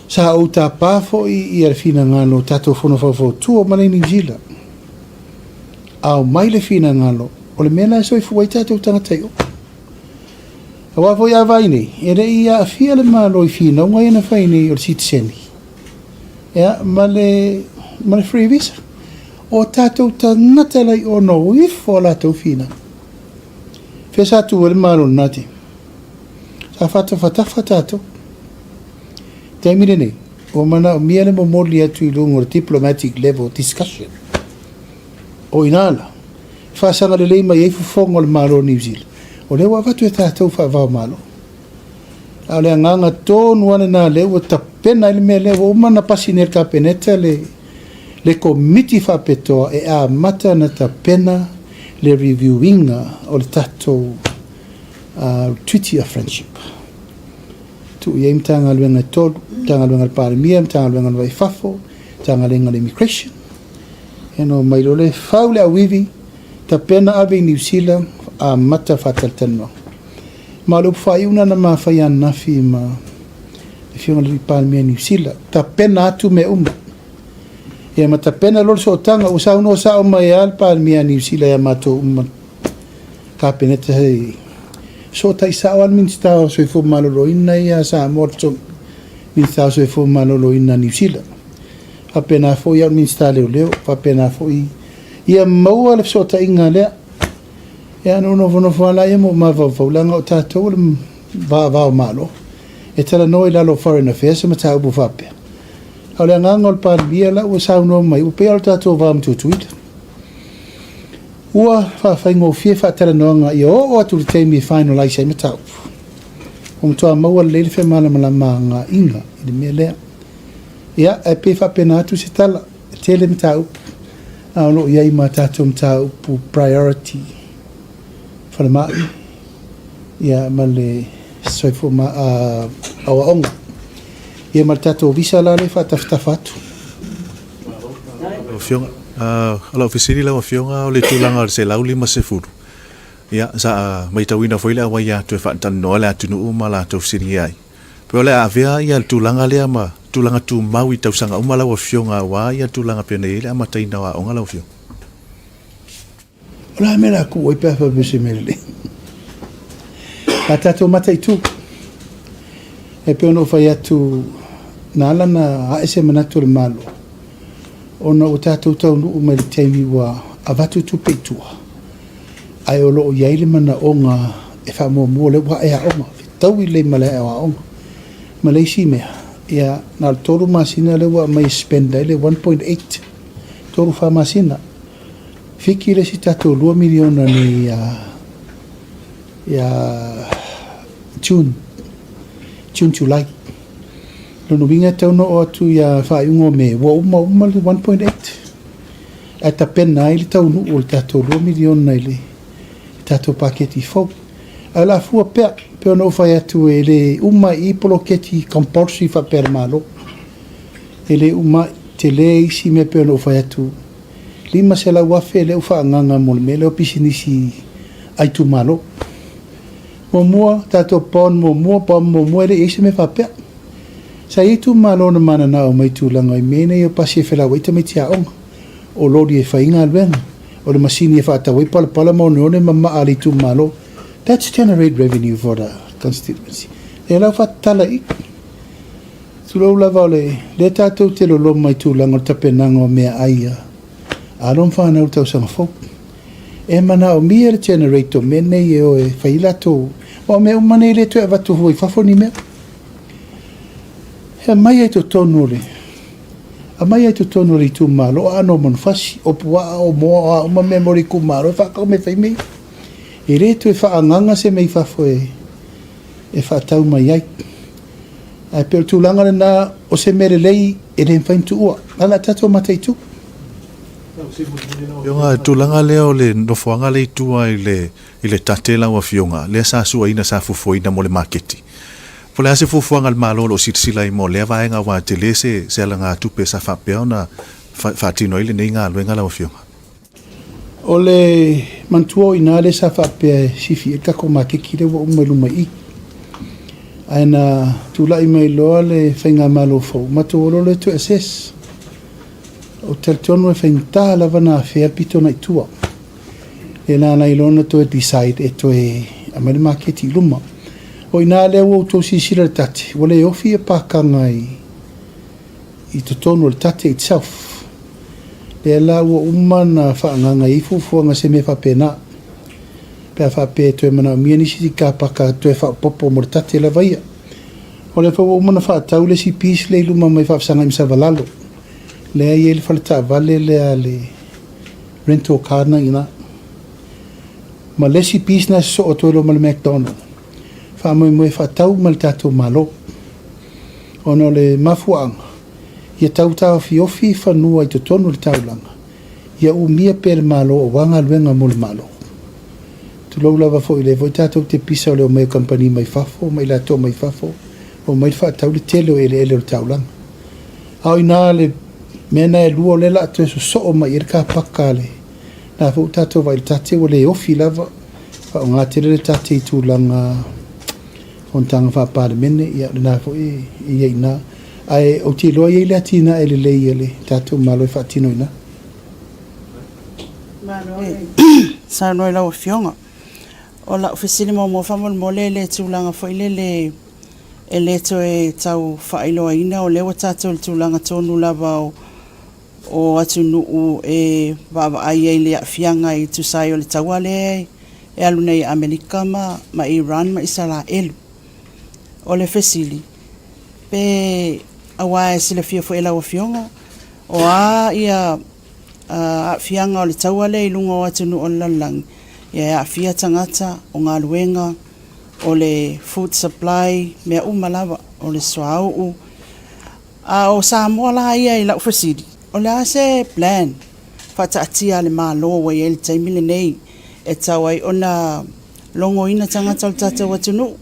Sa o tā pāfo I ar fina ngalo tātou whono whawhau tua mana I New Zealand. Au mai le fina ngalo o le mena so I fuwai tātou tangatai o. A wafo I awai nei, e rei a fia le malo I fina unga ina whai nei o le citizeni. Ea, ma le free visa. O tātou tangatalai o no ifo la tau fina. Fesa tu el malo nati. Sa fata tato. Te mire nei. O mana o mia le momoli atu I lungo diplomatic level discussion. O inala. Fa sanga le leima I fongo le malo New Zealand. O le wa fatu e tato fa va malo. A le nganga tonu ana na le o tapena le mele o mana pasiner ka peneta le le komiti whapetoa e a mata na ta pena le reviewinga o le tatou treaty of friendship. Tu ia mtanga luenga tolu, tanga luenga le PALEMIA, tanga luenga le waifafo, tanga luenga le immigration. Eno mailo le faule a wivi, ta pena ave New Zealand a mata whataltanoa. Ma lo whaiuna na mawhaian nafi ma e whionga le PALEMIA New Zealand, ta pena atu me uma. E ma ta pena lor so tanga, usa uno sa uma e al PALEMIA New Zealand e mato uma. Ka peneta hei. So tai sawan min stao so fo malolo ina ia sa morto min stao so fo malolo ina New Zealand. Apena fo ia min stao leo apena fo ia mau ale so tai ngale. Ya no no fala ia mo ma va langa o tato va malo. E tala no ila lo foreign affairs ma ta bu fape. Ala ngangol PALEMIA la o sa no mai o pe al tato va mtu tweet. Ua whawhaingo fie whaatara noanga i o atu te mi finalise ai matau. O mtoa maua leile whi malamala ngā inga i de mea lea. Ia, e pe whapena atu se tala, tele matau. A lo iai ma tātou matau pu priority whalamai. Ia, ma le soifo ma awa onga. Ia ma tātou visa la le whaatawhatu. Fionga. Ala ofisiri la fionga o le tulanga se lauli ma se furu. Ia sa mai tawina foi la wa ya tu fa tan no la tu no ma la tu ofisiri ai. Pe le avea ia tulanga le ma tulanga tu mau i tau sanga uma la fionga wa ia tulanga pe nei le ma taina wa onga la fionga. Ola me la ku oi pe fa bese mele. Ata to mata itu. E pe no fa ya tu nala na a ese manato le malo. Ona o tātou tau nuu mai le teimi wa avatu tu peitua. Ai o loo iai le mana onga e wha mua le wa ea onga. Tau i le male ea onga. Ma le isi mea. Ia nā toru masina le wa mai spenda le 1.8. Toru wha masina. Fiki le si tātou 2 miliona ni June July. Lono winga tau no o atu ia whaiungo me wa uma le 1.8. A ta pena ili tau nu o tato 2 miliona ili tato paketi fau. A la fua pea no whai atu e le uma I poloketi compulsory wha per malo. E le uma te le isi me pea no whai atu. Lima se la wafe le ufa nganga mo me le o pisinisi aitu malo. Mo mua tato pon mo mua le isi me wha pea. Sa itu malo na mana na o mai tūlanga I mene I o pasi e whela waita mai tia onga. O lori e whainga alwenga. O le masini e whaatawai pala mo neone mamma ali tu malo. That's generate revenue for the constituency. E lau whaatala I. Tulau lava le tātou te lolo mai tūlanga o tapenanga o mea aia. Alon whanau tau sanga fok. E mana o mia le generator mene e o e whailato. O mea umane le tu e watu hui whafoni mea. He mai ai to tonu le. A mai ai to tonu le tu malo ano mon fasi o pua o moa o ma memory ku malo fa ka me fai me. E re tu e fa nganga se me fa foi. E fa tau mai ai. Ai per tu langa na o se mere lei e le fai tu o. Ala tato matai tu. Fionga tulanga leo le nofoanga le tua I le tatela wa fionga. Le sa sua ina sa fufoina mo le marketi. Pole ase fufuanga malo lo sitsila I mo le vaenga wa tele se langa tupe sa fapea na fatino ile nei nga luenga la ofionga. O le mantuo ina le sa fapea sifi e kako makiki le wa umalu mai. Aina tula I mai loa le whainga malo fau. Mato olo le tu SS. O teltono e whainta lava na whea pito na itua. E nana ilona to e decide e to e amale maketi luma. O ina le o to sisira le tate. Wale ofi e pakanga I to tono le tate itself. Le la ua umana whaanganga I fufuanga se me whapena. Pea whape to e mana mia nisi ka paka to e whapopo mo le tate la vaia. O le whaua umana whaatau le si pis le luma mai whapsanga imsa valalo. Le ai ele whalata vale le a le rental car na ina. Ma le si pis na so o toilo ma le McDonald's. Wha moe whatau ma le tatou malo. Ono le mafuanga. Ia tautau fiofi whanua i te tonu le taulanga. Ia umia pere malo o wanga luenga mo le malo. Tulou lava fo i le voi tātou te pisa o leo mai company mai fafo, mai la tō mai fafo, o mai whaatau le tele o ele le taulanga. Au ina le mena e lua le la atu e so o mai irka pakale. Nā fo tātou vai le tate o le ofi lava, o ngā tere le tate i tūlanga on tanga wha palemene, ia le nā fo i ina. Ai o te loa i le atina e le lei ele, tātou malo e whaatino ina. Sa noi lau fionga. O la ofisini mo whamol mo le tūlanga fo ile le e leto e tau FEILOΑ'IGA o lewa tātou le tūlanga tonu lava o atu nuu e wawa ai e le fianga i tusai o le tauale e aluna i Amerika ma Iran ma Israel. O le fesili. Pe awa e sila fia fo e lau fionga. O a ia fianga o le tauale i lunga o atu nuu o lalang. Ia fia tangata o ngā luenga o le food supply mea umalawa o le soau o Samoa la ia i lau fasiri o le ase plan whataatia le malo wa i ele taimile nei e tau ai ona longo ina tangata o le tata watunu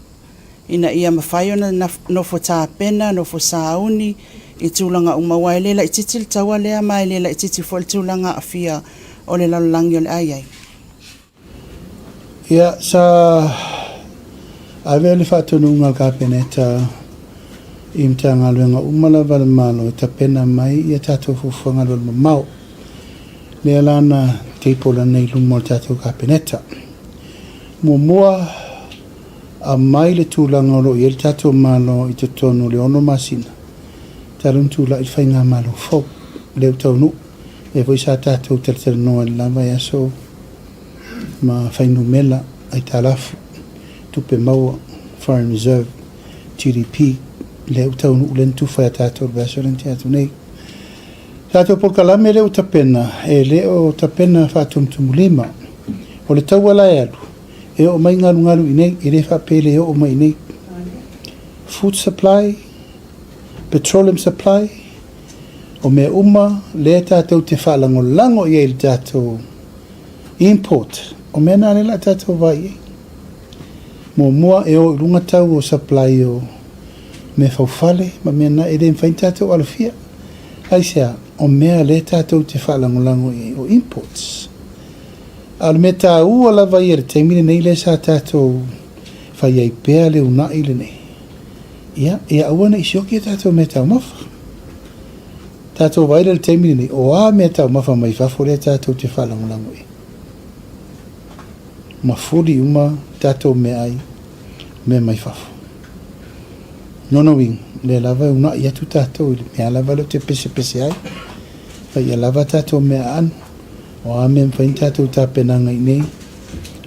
ina ia mawhai ona nofo tāpena nofo sauni i tūlanga umawa e lela i titi le taua lea mai lela i titi fo le tūlanga a fia o le lalolangi o le ai ai. Ia, sa ave le whaatonu ngā kāpeneta i mta ngā luenga umalawa le malo ta pena mai ia tātou fufuanga le mau. Lea lana teipola nei lumo le tātou kāpeneta. Mua a mai le tūlanga ro i le tātou malo i te tonu le ono masina. Tarun tūla i whainga malo fau leo taunu. E voi sa tātou tere noa le lava e aso ma whainu mela ai tālafu. Tupe maua, Foreign Reserve, GDP, leo taunu ulen tuwhai a tātou rwasa renti atu nei. Tātou polkalame leo tapena, e leo tapena whātumtumulima. O le tau ala e alu, e o mai ngalu i nei, e le whapele e o mai nei. Food supply, petroleum supply, o mea uma, le tātou te whalango i e le tātou import, o mea nā lela tātou vai e. Mua e o runga tau o supply o me whauwhale, ma mea na e rem whain tātou alafia. Ai sea, o mea le tātou te whalangolango i o imports. Al me tā ua lava i e te mine nei le sa tātou whai ai pēa le una i le nei. Ia, e awana i sioki e tātou me tau mafa. Tātou vai le te mine nei, o a me tau mafa mai whafo le tātou te whalangolango i. Ma furi uma tātou me ai, me mai whafo. Nono wing, le lava una i atu tātou, mea lava lo te pese ai, whai a lava tātou mea anu, o a mea whain tātou tāpenanga i nei,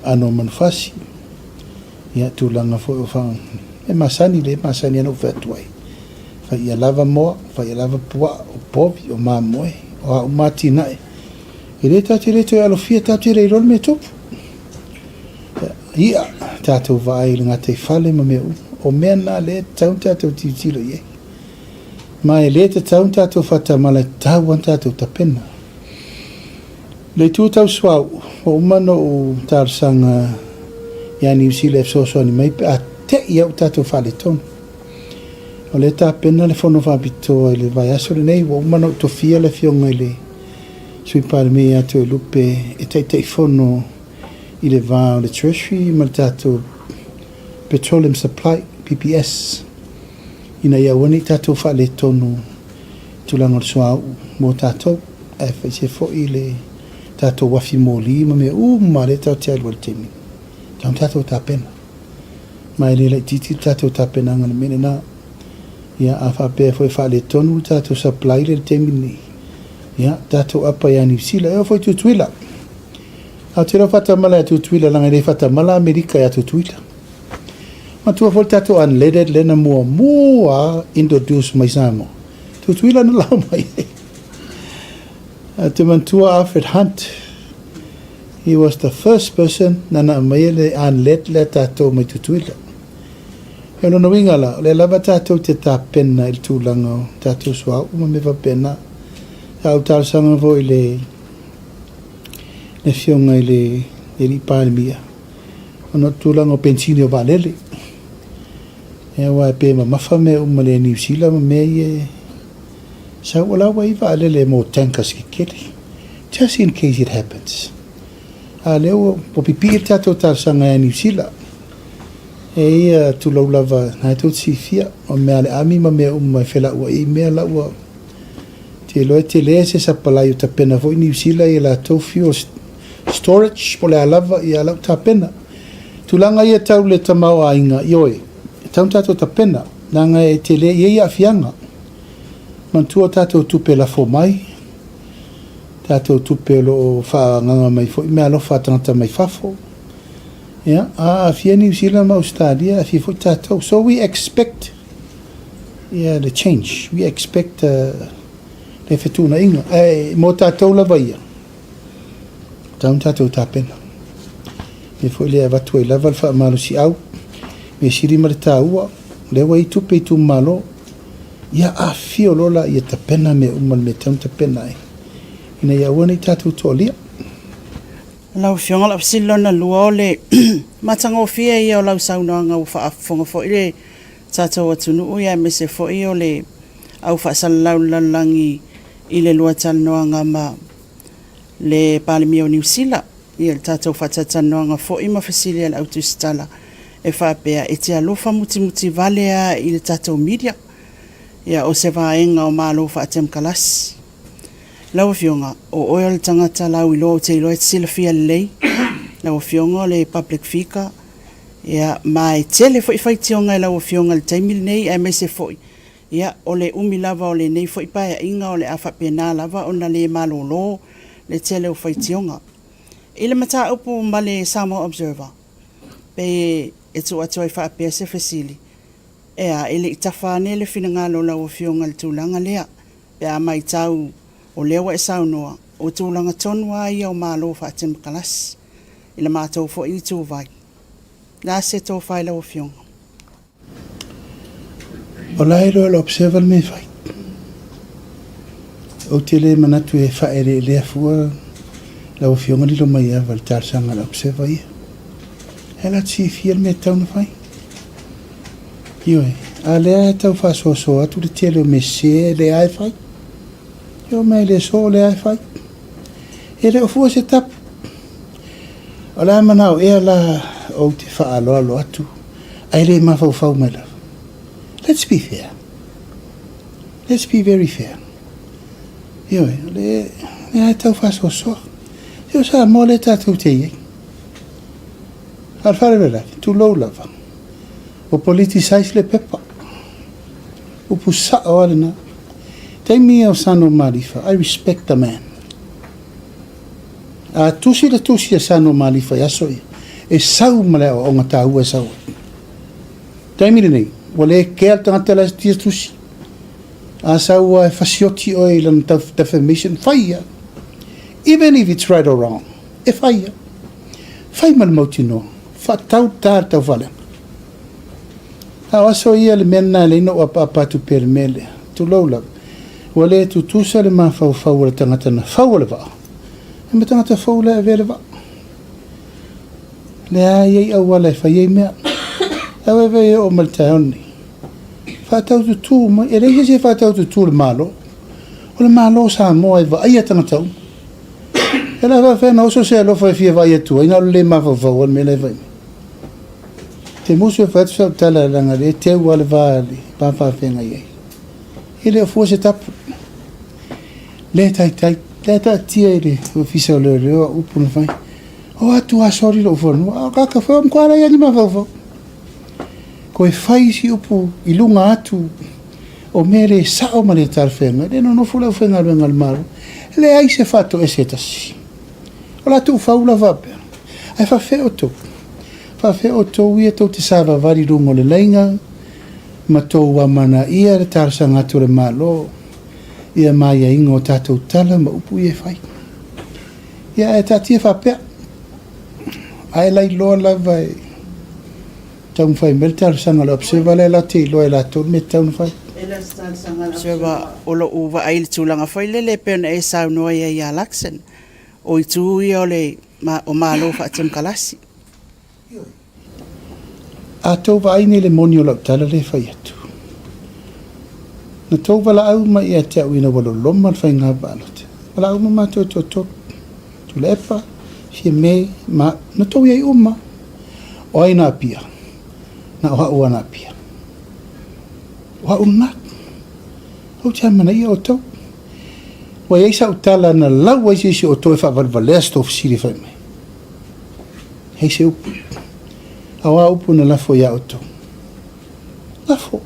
ano manufasi, i atu langa fo o whang, e masani anu whatu ai, whai a lava moa, whai a lava pua, o povi, o maa moe, o a umati nae, e le tātou le toi alofia tātou rei rol me topu. Ia, tātou vai le ngātai whale ma meu, o mea nā le taun tātou titilo ie. Ma e le te taun tātou whatamala tau an tātou tapena. Le tūtau swau, o umano o tārsanga ia New Zealand soani mai pe a te iau tātou whale tonu. O le tapena le whono whabitoa i le vai aso le nei, o umano to fia le fionga i le sui PALEMIA atu e lupe e teitei whono i le vā o le treasury ma le tātou petroleum supply, PPS. Ina ia wani tātou whaale tonu tūlanga o soau mō tātou, e whaise fo i le tātou wafi mōli ma mea ma le tau te alua le temi. Tau tātou tāpena. Mai le lai titi tātou tāpena ngana mene nā. Ia a whapea fo i whaale tonu tātou supply le temi ni. Ia tātou apa ia New Zealand, e o fo i tutuila. A te rau whatamala e tutuila langa re whatamala Amerika e tutuila. Ma tua fol tato unleaded lena mua introduce mai samo. Tutuila na lau mai. Te mantua Alfred Hunt. He was the first person nana mai le unleaded le tato mai tutuila. E ono winga la, le lava tātou te tā pena il tūlanga o tātou sua, uma me va pena. Au tāu sanga vo i le fionga i le PALEMIA. Ono tūlanga o pensini o valele. E wa pe ma mafa me uma le New Zealand me e sa wala wa i valele mo tankas ki kele. Just in case it happens. A leo po pipi tātou tāu sanga e New Zealand. E tu lau lava nai tau tifia o mea le ami ma mea umai whela ua i mea la ua te loe te lea se sa palai o ta pena vo i New Zealand i la tau fuel storage po le alava i alau ta pena tu langa ia tau le tamau a inga i oe tau tatou ta pena nanga e te lea i a fianga mantua tatou tupe la fo mai tatou tupe lo wha nganga mai fo i mea lo wha tangata mai fafo. Yeah, afia New Zealand ma Australia, afia fo tātou. So we expect, the change. We expect le whetuna inga. Mō tātou lava ia. Taun tātou tāpena. Me fo lea watu e lava wha malo si au. Me siri ma le tāua. Lewa i tupe i tu malo. Ia afia lola ia tāpena me umal me taun tāpena e. Ina ia wana i tātou tō lia. Lau fionga la psilo na lua o le matanga o fia ia o lau saunoanga u whaafonga fo i le tātou atunu uia me se fo i o le au whaasalau lalangi i le lua talanoanga ma le PALEMIA o New Zealand i le tātou whaatatanoanga fo i ma fasili ala au TUSITALA e whaapea e te alofa muti valea i le tātou media ia o se vaenga o malo whaatem kalasi. Lau fionga o oil tangata lau ilo te ilo e sila fia lei. Lau fionga le public fika. Ia mai tele fo i whaitionga lau fionga le taimil nei e me se fo. Ia o le umi lava o le nei fo i paia inga o le afa pena lava o na le malolo le tele o whaitionga. Ile mata upu ma le Samoa Observer. Pe e tu atu ai whaapea se fasili. Ea ele i tawhane le finangalo lau fionga le tūlanga lea. Pe a mai tau o lewa e saunoa, o tūlanga tonua ia o mālo whaatim kalas, i le mātou fo i tū vai. Nā se tō whaila o fionga. O lairo e l'observer me whai. O te le manatu e whaere e lea fua, lau fionga li lo mai a val tārsanga l'observer ia. E la tsi fiel me tauna whai. Ioe, a lea tau whasoso atu le tele o me se le ai whai. Yo mai le so le ai fai. E le ofua se tap. O la manau e la o te wha alo atu. Ai le mawhau whau mai la. Let's be fair. Let's be very fair. Yo le ai tau wha so so. Yo sa mo le tātou te iei. Al whare vela, tu lau lava. O politicise le pepa. Upu sa o alena. Taimi o sano malifa, I respect the man. A tusi le tusi e sano malifa i aso ia. E sau malea o ngata ua e sau. Taimi le nei, wale kea tangata la tia tusi. A sau e fasioti o i lan defamation, whaia. Even if it's right or wrong, e whaia. Whai malamauti no, whatau tār tau wale. A aso ia le mena le ino apatu pere mele, tu laula. Wale tu tusa le ma fau le tangata na fau le va. E me tangata fau le vele va. Le a iei au wale fa iei mea. Awe vei o maltaoni. Whatau tu tū, e reise se whatau tu tū le malo. O le malo sa moa e va aia tangata un. E la va whena oso se alofa e fia vai atua. Ina le ma fau me le vai. Te musu e whatu sa tala langa le te wale vali. Pa whenga iei. Ele fo se tapu. Le tai tia ele ofisa le leo upu na fai. O atu a sori lo fo. O kaka fo mkwara ya ni ma fo. Ko e fai si upu i lunga atu o mere sao ma le tarfenga. Le no fula fenga le ngal maru. Le ai se fato e se tasi. O la tu faula vape. Ai fa fe oto. Fa fe oto ui to te sava vari rungo le lenga. Ma tō mana ia le tārsanga ture malo. Ia mai a ingo tātou tala ma upu i e whai. Ia e tātia whapea. Ai lai loa lava e taun fai mel tal sanga lo observa la te lo la to me taun fai Observa olo uva ai tulanga foi le pen e sa no ia laksen o itu ia le o malo fa tem kalasi a to vai ni le monio lo tala le fai atu na to vala au ma ia te wina walo loma fai nga balot vala au ma to tu lepa si me ma na to ia uma o ai na pia na o na pia wa una o cha mana ia o to wa ia sa utala na la wa si o to fa valvalesto ofisiri fa me hei se upu awa upu na lafo ia o to lafo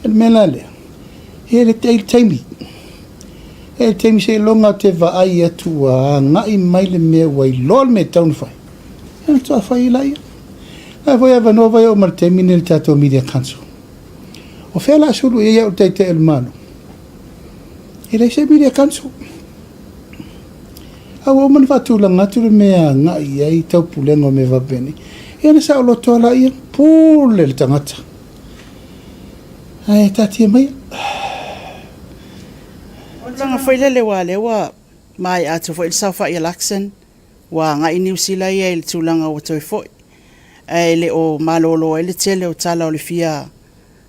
el melale ele taimi se longa te va ai atu a ngai mai le me wai lol me taun fai e to fai la ia a voi ava nova o mal termine il tato media council o fe la sulu ia o te el mano ele se media council a o man va tu la ngatu me a ngai ai tau pulengo me va bene e na sa lo to la ia pul le tangata ai tati mai langa foi le wa mai atu foi sa fa election wa nga New Zealand ia il tulanga o toi foi ele o malolo ele tele o tala o le fia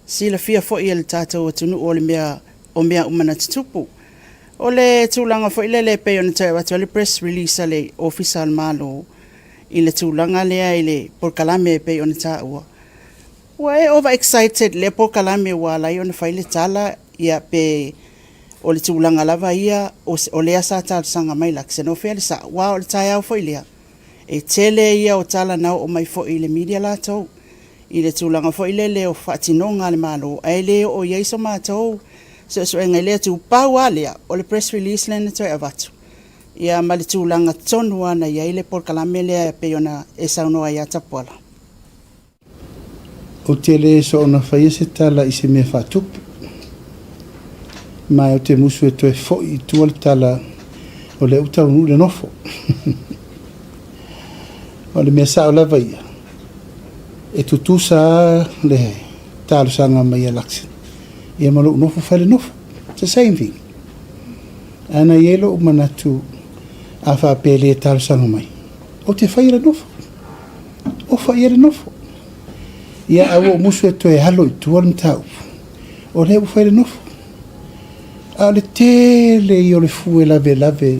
sila fia foi ele tata o tunu o le mea umana tupu o le tulanga foi le pe on tai wa le press release le official malo ile tulanga le ile por kalame pe on ta wa over excited le por kalame wa la yon fa ile tala ia pe o le tulanga lava ia o le asa ta sanga mai laksen o fel sa wa o tai au foi le e tele ia o tala na o mai foi le media la to i le tulanga foi le o fatinonga le malo ai le o yeso ma to so engele tu pawalia o le press release le to avatu ia mali tulanga tonu ana ia ile por kalamele pe ona esa no ia tapola o tele so na fai se tala i se me fatu ma o te musu e to e foi tu al tala o le uta unu le nofo o le mea sao lava ia e tutusa le talo sanga mai alaksin ia malo nofo fale nofo it's the same thing ana yelo umanatu a fa pele talo sanga mai o te fai le nofo o fai le nofo ia awo musu e to e halo i tual mtau o le u fai le nofo a le tele i o le fue lave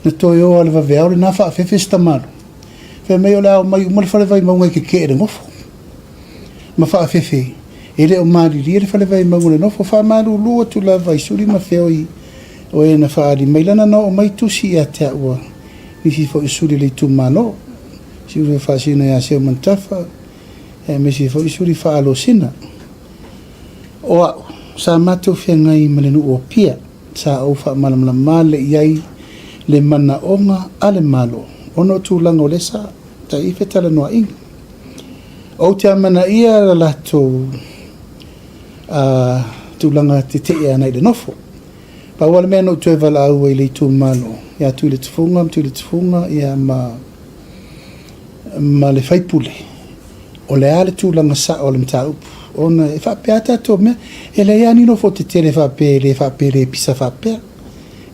na to yo al va veau le na fa fe festa malo fe me o la mai mo le fale vai mo ke ke ngofo ma fa fe ele o mali le fale vai mo le no fa malu lu tu la vai suri ma fe o e na fa di mai lana no mai tu si ata wa ni si fo suri le tu mano si u fa sina ya se mantafa e me si fo suri fa alo sina o sa matu fe ngai malenu o pia sa o fa malam male yai le mana onga ale malo ono tu lango lesa ta ifetala no ing o te mana ia la to tu langa te ia nei de nofo pa wala me no tu vala au le tu malo ya tu le tfunga ya ma le fai pule o le ale tu langa sa o le mtau ona e fa peata to me ele ya ni no fo te le fa pele pisa fa pe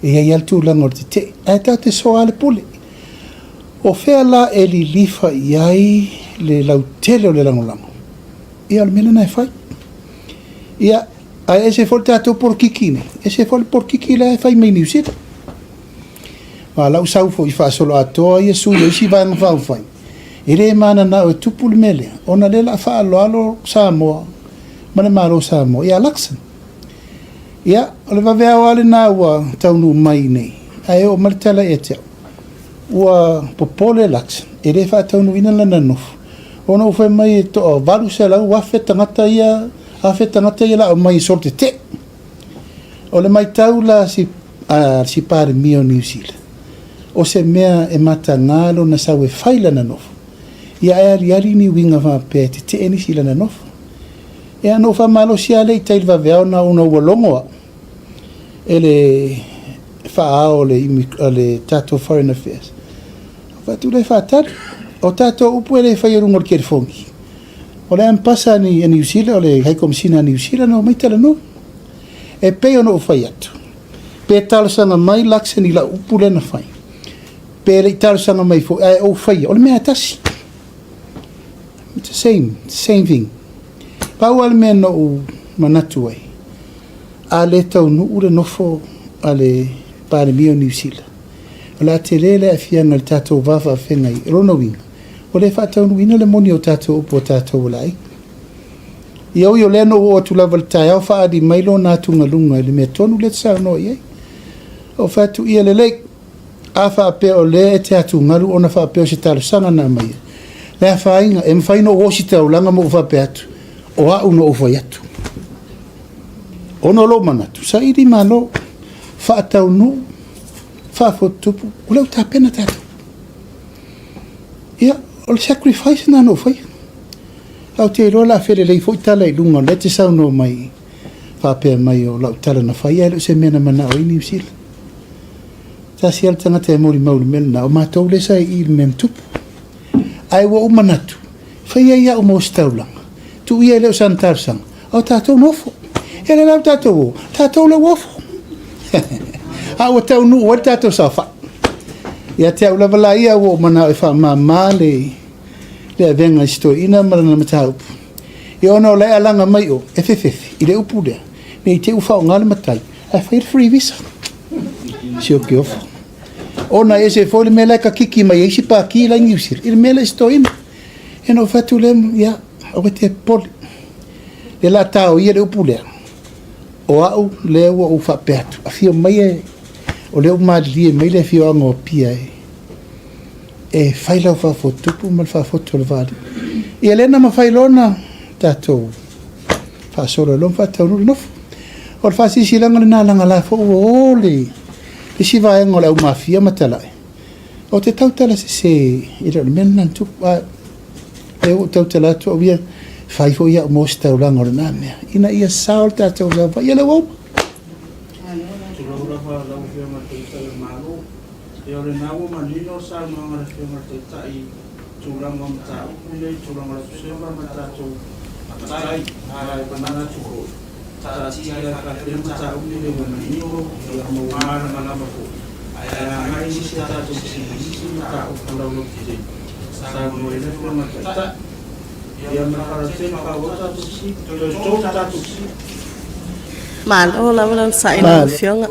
e ia tu langa te ata te so ale pule o fea la e li lifa iai le lautele o le langolango. Ia le mena nai fai. Ia a ese fol tato por kikine. Ese fol por kikile e fai mei niusita. Ma lau sau fo i fa solo atoa ia su le si vang vau fai. E re mana na o tupu le mele. Ona le la fa alo Samoa. Mana malo Samoa. Ia laksan. Ia o le vavea wale na ua taunu mai nei. Ai o maritala e teo. Ua popole lax e re fa tau nuina lana nofu ona ufa mai to valu se la wa feta ngata ia a feta ngata ia la mai sorte te o le mai tau la si pare mio New Zealand o se mea e mata ngalo na sawe faila na nofu ia e ari ni winga va pe te eni sila na nofu e ano fa malo si ale tai va vea na una wolongo ele fa o le tato foreign affairs fa tu le fa tar O tātou upu ele whai rungo ke fongi. O le ampasa ni New Zealand, o le hai komisina New Zealand, o mai tala no. E pei ono o whai atu. Pe talasanga mai laksa ni la upu le na whai. Pe le talasanga mai fo, o whai, o le mea tasi. It's the same thing. Pau ale mea no o manatu ai. A le tau nu ure nofo a le PALEMIA o New Zealand. O la te lele a fianga le tātou wawa a whengai, rono winga. O le whātau nuina le moni o tātou upo o tātou lai. I au i o leno o atu lava le tai au whaadi mailo nātunga lunga le mea tonu le tsau no iei. O whātu ia le leik, a whaapea o le e te atu ngaru o na whaapea o se talo sanga nā mai. Le a whainga, e mwhaino o si tau langa mo whaapea atu, o a uno o whai atu. Ono lo manatu, sa iri malo, whaatau nu, whaafotupu, o leo tā pena tātou. Ia, o le sacrifice nā no whai. Au te roa la where lei fwoi tala i lunga, le te sau no mai, whaapea mai o lau tala na whai, alo se mena mana o ini usila. Ta si al tangata e mori mauri mena, o mātou le sa i mem tupu. Ai wa umanatu, whai ia o mo staulanga, tu ia leo santarsanga, au tātou nofo. Ele lau tātou o, tātou lau ofo. Au tau nu, o tātou sa wha. Ia te au lava la ia o mana e wha mā le venga sto ina marana mataupu. I ono le alanga mai o, e whewhewe, i le upu lea. Me i te uwha o ngale matai, a whair free visa. Si o ke ofo. Ona e se fōle me lai ka kiki mai eisi pā ki la ngiusir. I le me lai sto ina. E no whatu le, ia, o te poli. Le la tau i le upu lea. O au le ua u whapeatu. A fio mai e, o le umadili e mai le fio ango pia e. E whailau whafotupu mal whafotu le vādi. I elena ma whailona tātou whaasoro lom whatau nuri nofu. O le whaasisi langa le nālanga la fo o le si vaenga o le au mafia matalai. O te tautala se i le mena nantupu e o tautala atu au ia whaifo ia o mos taulanga o le nāmea. Ina ia sao tātou zawa ia le wau. Yo le nawo manino sa mga refema te tai tulang ng tao nila tulang ng sema mata to tai ay panana to ta tia ka te mata nila manino ya mo mana mana ko ay ay si ta to si mata o tulang ng tide sa mo ile ko mata ya mara se pa wata to si to ta to si malo la wala sa ina fiong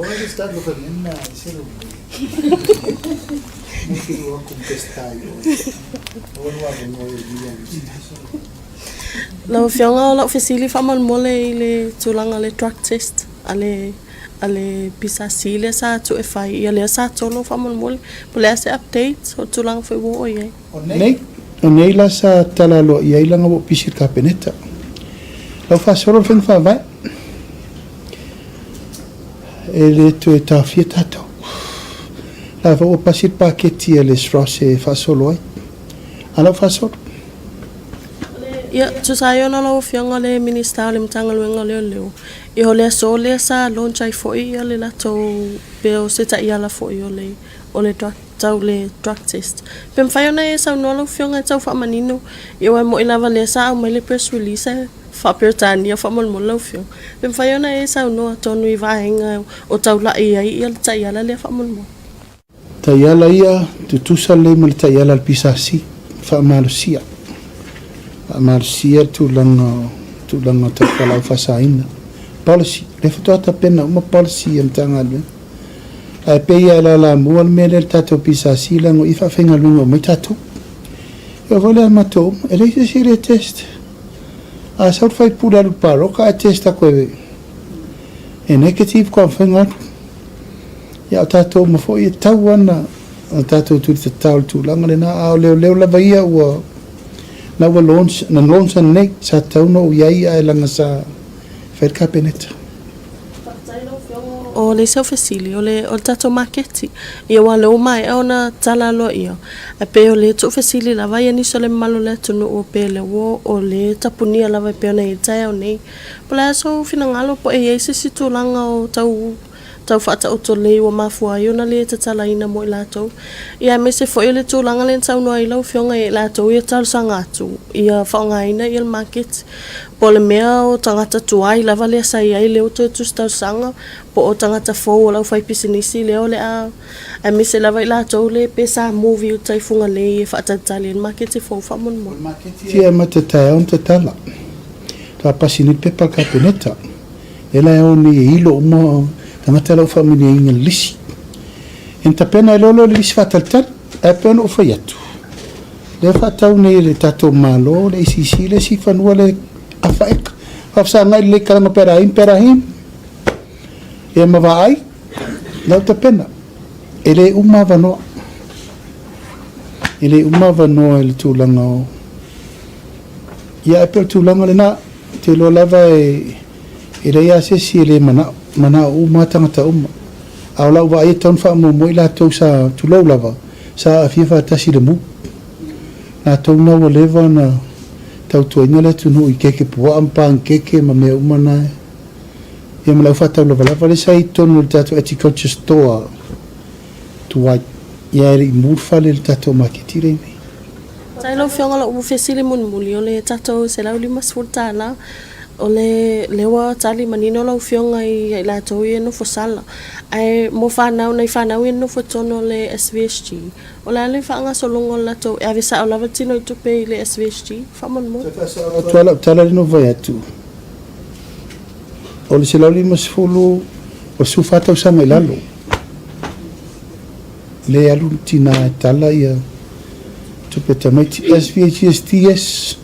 Lau fionga lau fesili famal mole le tulanga le drug test ale bisa sile sa tu FI ale sa tolo famal mole pole se update o tulanga fe wo ye nei la sa tala lo ye langa bo pisir ka peneta lau fa solo fen fa vai ele tu ta fietato la va o pasir paketi le strose fa solo ai ala fa solo ya tu sayo na lo fianga le minister le mtanga lo ngale e ole so le sa launch ai foi ale la to pe o se ta ia la foi ole drug test pem fa na e sa no lo fianga tau fa manino e wa mo ila vale sa mo le press release fa pertania fa mo lo fianga pem fa na e sa no to no va henga o tau la ia ta ia la le fa mo Tayala ia tutusale mal tayala pisasi fa malusia tulanga takala fasaina policy le foto pena uma policy mtanga le ai pe la mual mele tato pisasi lango ifa fenga lungo mai tato eu vou lá matou ele se ele test a só fai pura do paro ka testa ko e negative ko fenga ya tato mo foi tau ana tato tu te tau tu langa le na au leo la vaia o na wa launch nei sa tau no ia langa sa fer cabinet o le seu facili o tato marketi ia wa lo mai ona tala lo ia a pe o le tu facili la vaia ni so le malo le tu no o pe le wo o le tapunia la vai pe nei tai o nei pla so fina ngalo po e se si tu langa o tau tau whaata o to lei wa mafua i ona le te tala ina mo i lātou. Ia me se fo i le tūlanga le tau noa i lau whionga i lātou ia taru sanga atu. Ia whaonga ina i le market. POLEMIA o tangata tuai lava lea sai ai leo to taru sanga. Po o tangata fo o lau whai pisinisi leo le a. A me se lava i lātou le pesa movie o taifunga le i whaata tali i market i fo whamon mo. Tia matatai on te tala. Ta pasini pepa kapeneta. Ela e o ni ilo mo tangata lau whamini inga lisi. Inta pena e lolo le lisi whataltal, e pena o whaiatu. Le whatau nei le tato malo, le isisi le si whanua le awhaeka. Whafsa ngai le karanga perahim. E mawa ai, lau ta pena. E le uma wanoa. E le uma wanoa e le tūlanga o. Ia e pera tūlanga le nā, te lo lava e rei a se si le mana o matangata uma. Au lau wa e taun wha mo i la tau sa tulau lava, sa a fifa tasi le mu. Nā tau na wa lewa na tau tuaina le tunu i keke pua ampang keke ma mea umana. Ia ma lau wha tau lava le sa i tonu le tato agriculture store tuai. Ia eri murfa le tato maketire me. Tai lau whionga la umu fesili munmuli o le tato se lau lima SUSUGA. O le lewa tali manino lau whionga i la tau i no fosala. Ai mo whanau nei whanau i no fotono le SVSG. O le ale whaanga solongo la tau e avisa o lava tino i tupe i le SVSG. Whamon mo. Tuala tala rino vai atu. O le se lau lima sifulu o sufatau sanga i lalo. Le alu tina tala ia tupe tamaiti SVSTS.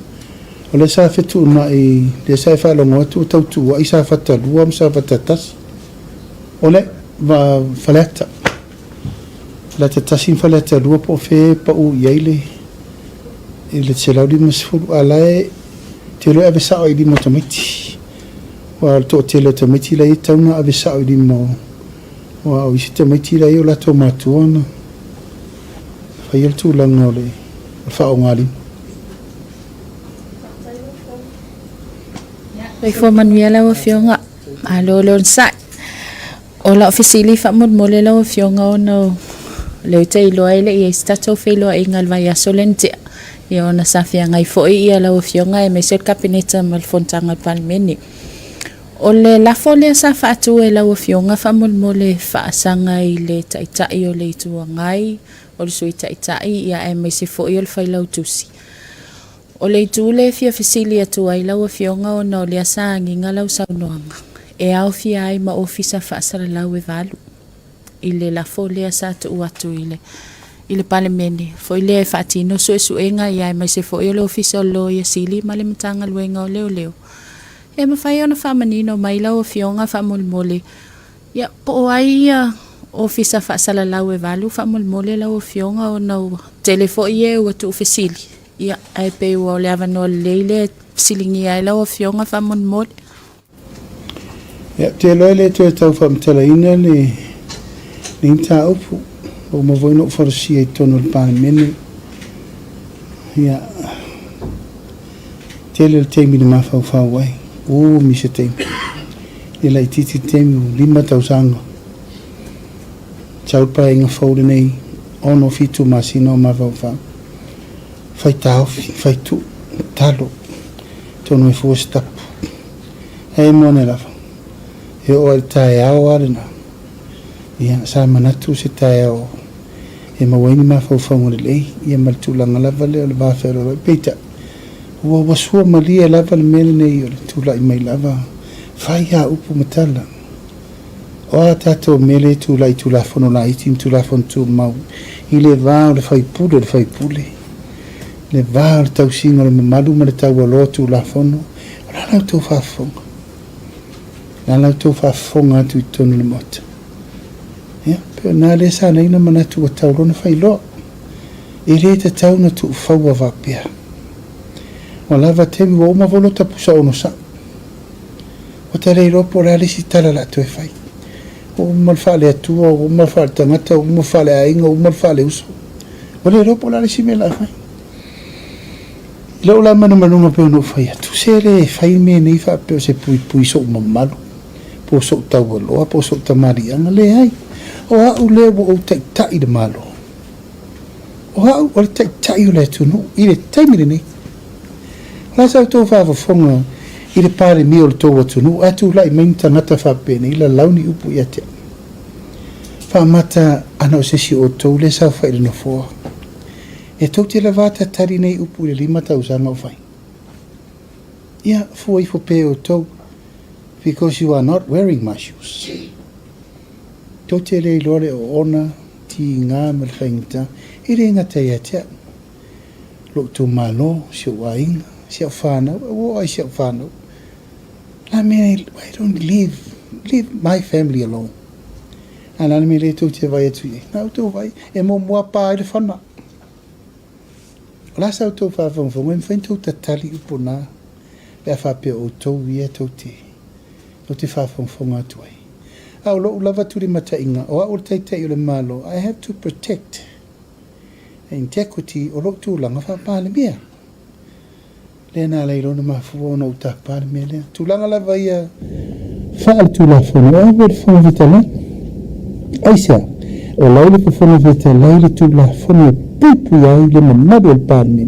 O le sa fetu na i le sa fa longo tu tau tu i sa fata lua sa fata tas. O le va faleta. La tasin faleta lua po fe pa u yele. Le tsela di masfulu ala te lo ave sa i di motamiti. Wa to te le tamiti la i tauna ave sa i di mo. Wa o si tamiti la i o la tomatuana. Fa yel tu langole. Fa o ngali. Oi fo manuia la whionga a lolo sa o la ofisili fa mod mole la whionga o no le te lo ile i stato FEILOΑ'IGA vai asolente i ona safia ngai fo i la whionga e me se kabineta mal fontanga palmeni o le la folia sa fa tu e la whionga fa mod mole fa sanga i le tai o le tu ngai o le sui tai ia e me se fo i le FEILO tusi. O le tūle fia fesili atu ai lau whionga o no lea saangi ngā lau saunoanga. E au fia ai ma OFISA whaasara lau e walu. I le lafo lea sa tu atu i le palemene. Fo i lea e whaatino so e suenga i ai mai se fo i le OFISA o lo i asili ma le matanga luenga o leo. E mawhai ona whamanino mai lau whionga whamolmole. Ia po ai OFISA whaasara lau e walu whamolmole lau whionga o no telefo i e ua tu fesili. Ia ai pe o le avano leile silingi ai la o whionga whamon mole. Ia te loe le tue tau whamtala ina le ninta upu o mawhoino wharasi e tono le palemene. Ia te le teimi le mawhau ai. O mi se teimi. Le lai titi teimi o 5 tausanga. Chau pa inga whaure nei ono fitu masino mawhau. Fai taufi, fai tu, talo, tono e fua stapu. E mone lava. E o al tae ao arena. Ia, sa manatu se tae ao. E mawaini mawhauwhaunga lei. Ia maltulanga lava leo le wawhero roi. Peita, ua wasua malia lava le mele nei o le tula i mai lava. Fai ha upu matala. O a tato mele tula i tula fono la iti, tula fono tu mau. I le vao le fai pule. Le vāo le tau singa le mamalu ma le tau alotu la fono. La lau tau whafonga. La lau tau whafonga atu I tonu le mota. Ia, peo nā le sa neina manatu a tau rona whailoa. E re te tau na tu whaua wapia. Wa lava temi wa oma volo tapusa ono sa. O te rei ropo rale si tala la tu e whai. O umal whale atua, o umal whale tangata, o umal whale ainga, o umal whale uso. O le ropo rale si me la whai. Lau la manunga peo no whai atu. Se re whai me nei wha peo se pui so mamalu. po so tau lo po so tamari ang le ai o ha u le o tai tai de malo o ha u tai tai le tu no I le tai mi nei la sa to fa fonga I le pare mi o to tu no atu lai menta ngata fa pe nei la launi upu ia te fa mata ana se si o to le sa fa no fo e to te la vata tari nei upu le 5,000 o fai ia foi fo pe o to because you are not wearing my shoes. Tote le lore o ona ti ngā melwhaingta I ringa te atea. Lok tu malo, siu wainga, siu whanau, o ai siu whanau. La mene, I don't leave my family alone. Ana me le tote vai atu ye. Nau tō vai, e mo mua pā I le whana. La sau tō whawhawhawha, e mwhain tō tatali upo nā. Pea whapea o tō ia tote. O te whawhawhonga atu ai. Au lo ulava turi mata inga, o au teitai o le malo, I have to protect integrity o lo tūlanga wha PALEMIA. Lena leilo na mafua na uta PALEMIA lea. Tūlanga lava ia whaal tūlawhonu, o awed whonu vitala. Aisa, o laile pa whonu vitala, ile tūlawhonu pupu ai le mamadu al PALEMIA.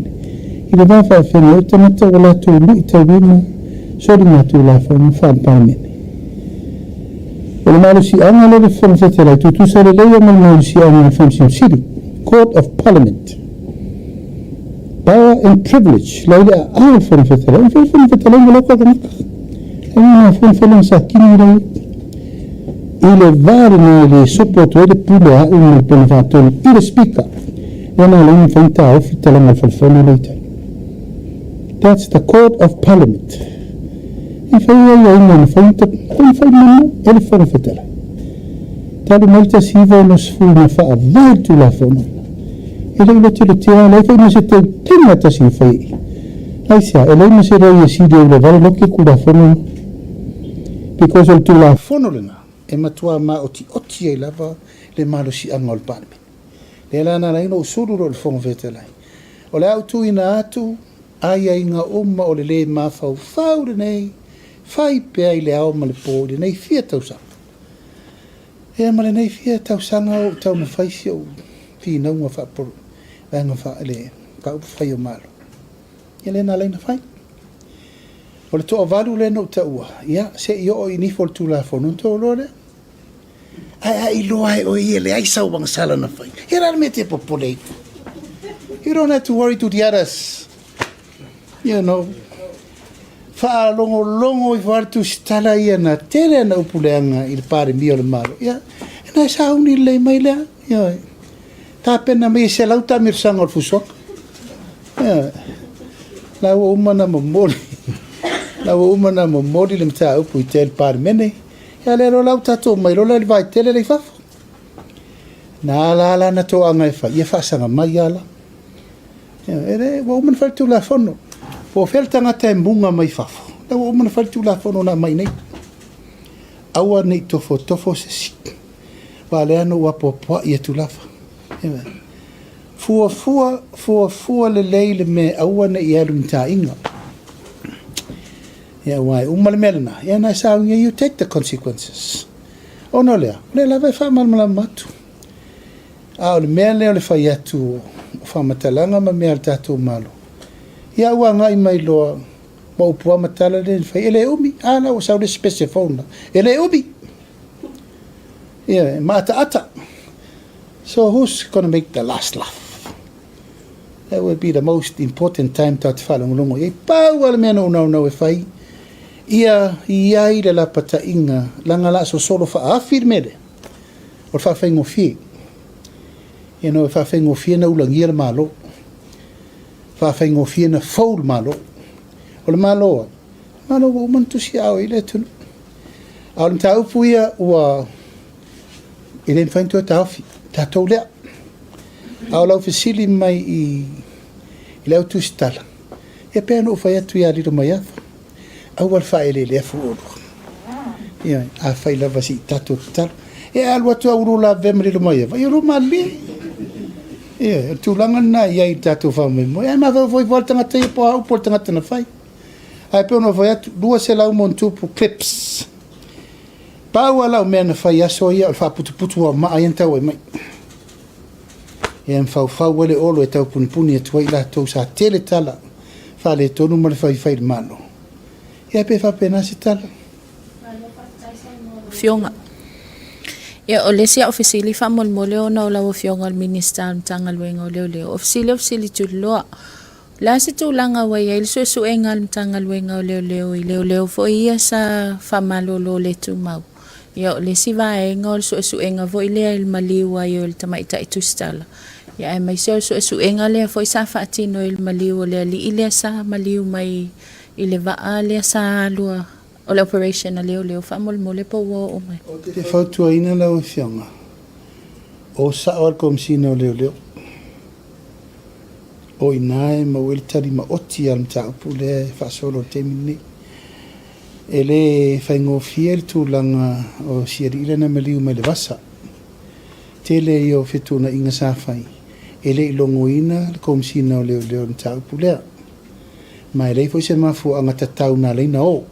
Ile wafa whenu o tamata o la tūlu I tawina, sori ngā tūlawhonu whaal PALEMIA. Malo si anga le from fetela tu sare le malo si anga from city court of parliament power and privilege la anga from fetela ngalo ko kana anga from sa kinira ile varne le support le pula un penvaton ile speaker wana le infanta ofitela ngal from later that's the court of parliament if I am infanta ele foi fetela talu malta siva nos funa fa vai tu la fona ele lo te tia le foi nos te tinga ta si foi aisia ele nos era si de le vale lo que kula fona because el tu la fona lena e matua ma oti e lava le malo si angol palme le la na no suru ro fona fetela o le autu ina atu ai inga umma o le ma fa nei fai pe le au ma le po le nei fia tausa e ma le nei fia tausa o tau na fai sio fi na uma fa por venga fa le ka fai o malo ele na le na fai o le to valu le no taua ia se io I ni for tu la fo non to lore ai lo ai o ele ai sa bang sala na fai era me te popolate you don't have to worry to the others you know fa longo I var TUSITALA ia na tere na upuleanga I PALEMIA le malo ia na sa uni le mai le ia ta pena me se lauta mir sangol fusok ia la umana momoli la umana momoli le mta upu I tel PALEMIA ia le lo lauta to mai lo le vai tele le fafo na la na to anga fa ia fa sanga mai ala ia ere wo man fa tu la fono po feltanga te munga mai fafo la o mana faltu la fono na mai nei awa nei tofo se vale ano wa popo ia tu la fua le leile me awa nei ia lunta inga ia wai umale melna ia na sa you take the consequences ono le la vai fa mal matu a le mele le fa ia tu fa matalanga ma me alta tu malo ia wa ngai mai lo mo pua matala le fai ele umi ana o sa le specifona ele umi ia mata ata so who's going to make the last laugh that would be the most important time to atfala ngolongo e pa wala me no e fai ia le la pata inga langa la so solo fa afirmede o fa fengo fi fa fengo fi na ulangira malo fa fengo fi na foul malo o le malo o man tu si au ile tu au tau puia wa ile fanto tau ta tole au la ofisili mai I le TUSITALA e pe no fa tu ya li mai au al fa ile le fu ia a fa ile vasi tato tal e al watu au la vemri lo mai va io mali ia tu langa na ia tato fa me mo e ma voi volta ngata e po au porta ngata na fai ai pe no vai dua se la un montu pu clips Pau ala o mea na whai aso ia o whaputuputu o maa ian tau e mai. E am whau ele olo e tau punipuni e tuai la tau sa tele tala. Whale tonu ma le whai malo. Ia pe whapena si tala. Fionga. Ia o lesi a ofisili whamolmole o na o lau fionga al minister mtanga luenga o leo. Ofisili tuloa. La se tūlanga wai e ilso su e ngal mtanga luenga o leo i leo fo ia sa whamalolo le tu mau. Ia o lesi va e ngol su e nga vo i lea il maliwa i o il tamaita i tusitala. Ia e mai se su e nga lea fo i sa whaatino il maliwa lea li i lea sa maliu mai i le vaa lea sa alua o le operation a leo whamolmole po wo o mai. Te whautua ina lau e fionga. O sa oar komsina o leo. O inae ma wele tari ma oti al mta upu le whasolo te mini. E le whaingofia le tūlanga o siari ila na maliu mai le vasa. Te le i o whetuna inga sa whai. E le ilongo ina le komsina o leo mta upu lea. Ma e le fo se mafu anga tatau na leina o.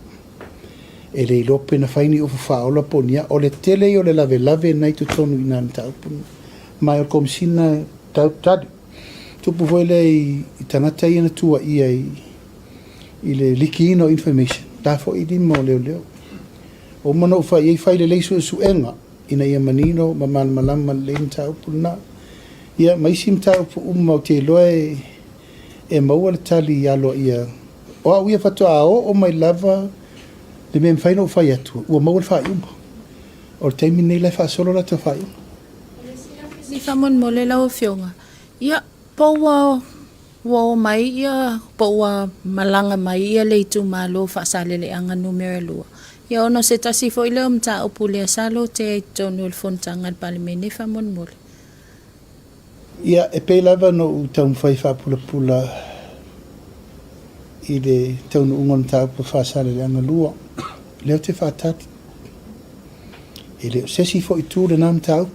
E le ilope na whaini ufu whaola ponia o le tele i o le lave nai tutonu ina mta upu. Ma e o komsina tau tadu. Tupu voile i tangata i ana tua ia i le liki ino information. Tafo i lima o leo. O mana ufa i whai le leisu e suenga. Ina ia manino, malama le mta upu na. Ia maisi mta upu umma o te loe e maua le tali i alo ia. O au ia fatua o mai lava le mea mwhaino ufai atu. Ua maua le whai umma. O le taimi nei lai wha solo la te whai umma. Ni whamon mole lau fionga. Ia Paua wo mai ia paua malanga mai ia le tu malo fa sale le anga numero lua. Ia ono se tasi fo ile mta upule salo te tonu el fontanga palemia fa mon mole. Ia e pe lava no tau fai fa pula i le tonu ungon ta fa sale le anga lua. Leo te fa tat. Ile se si fo i tu le nam tau.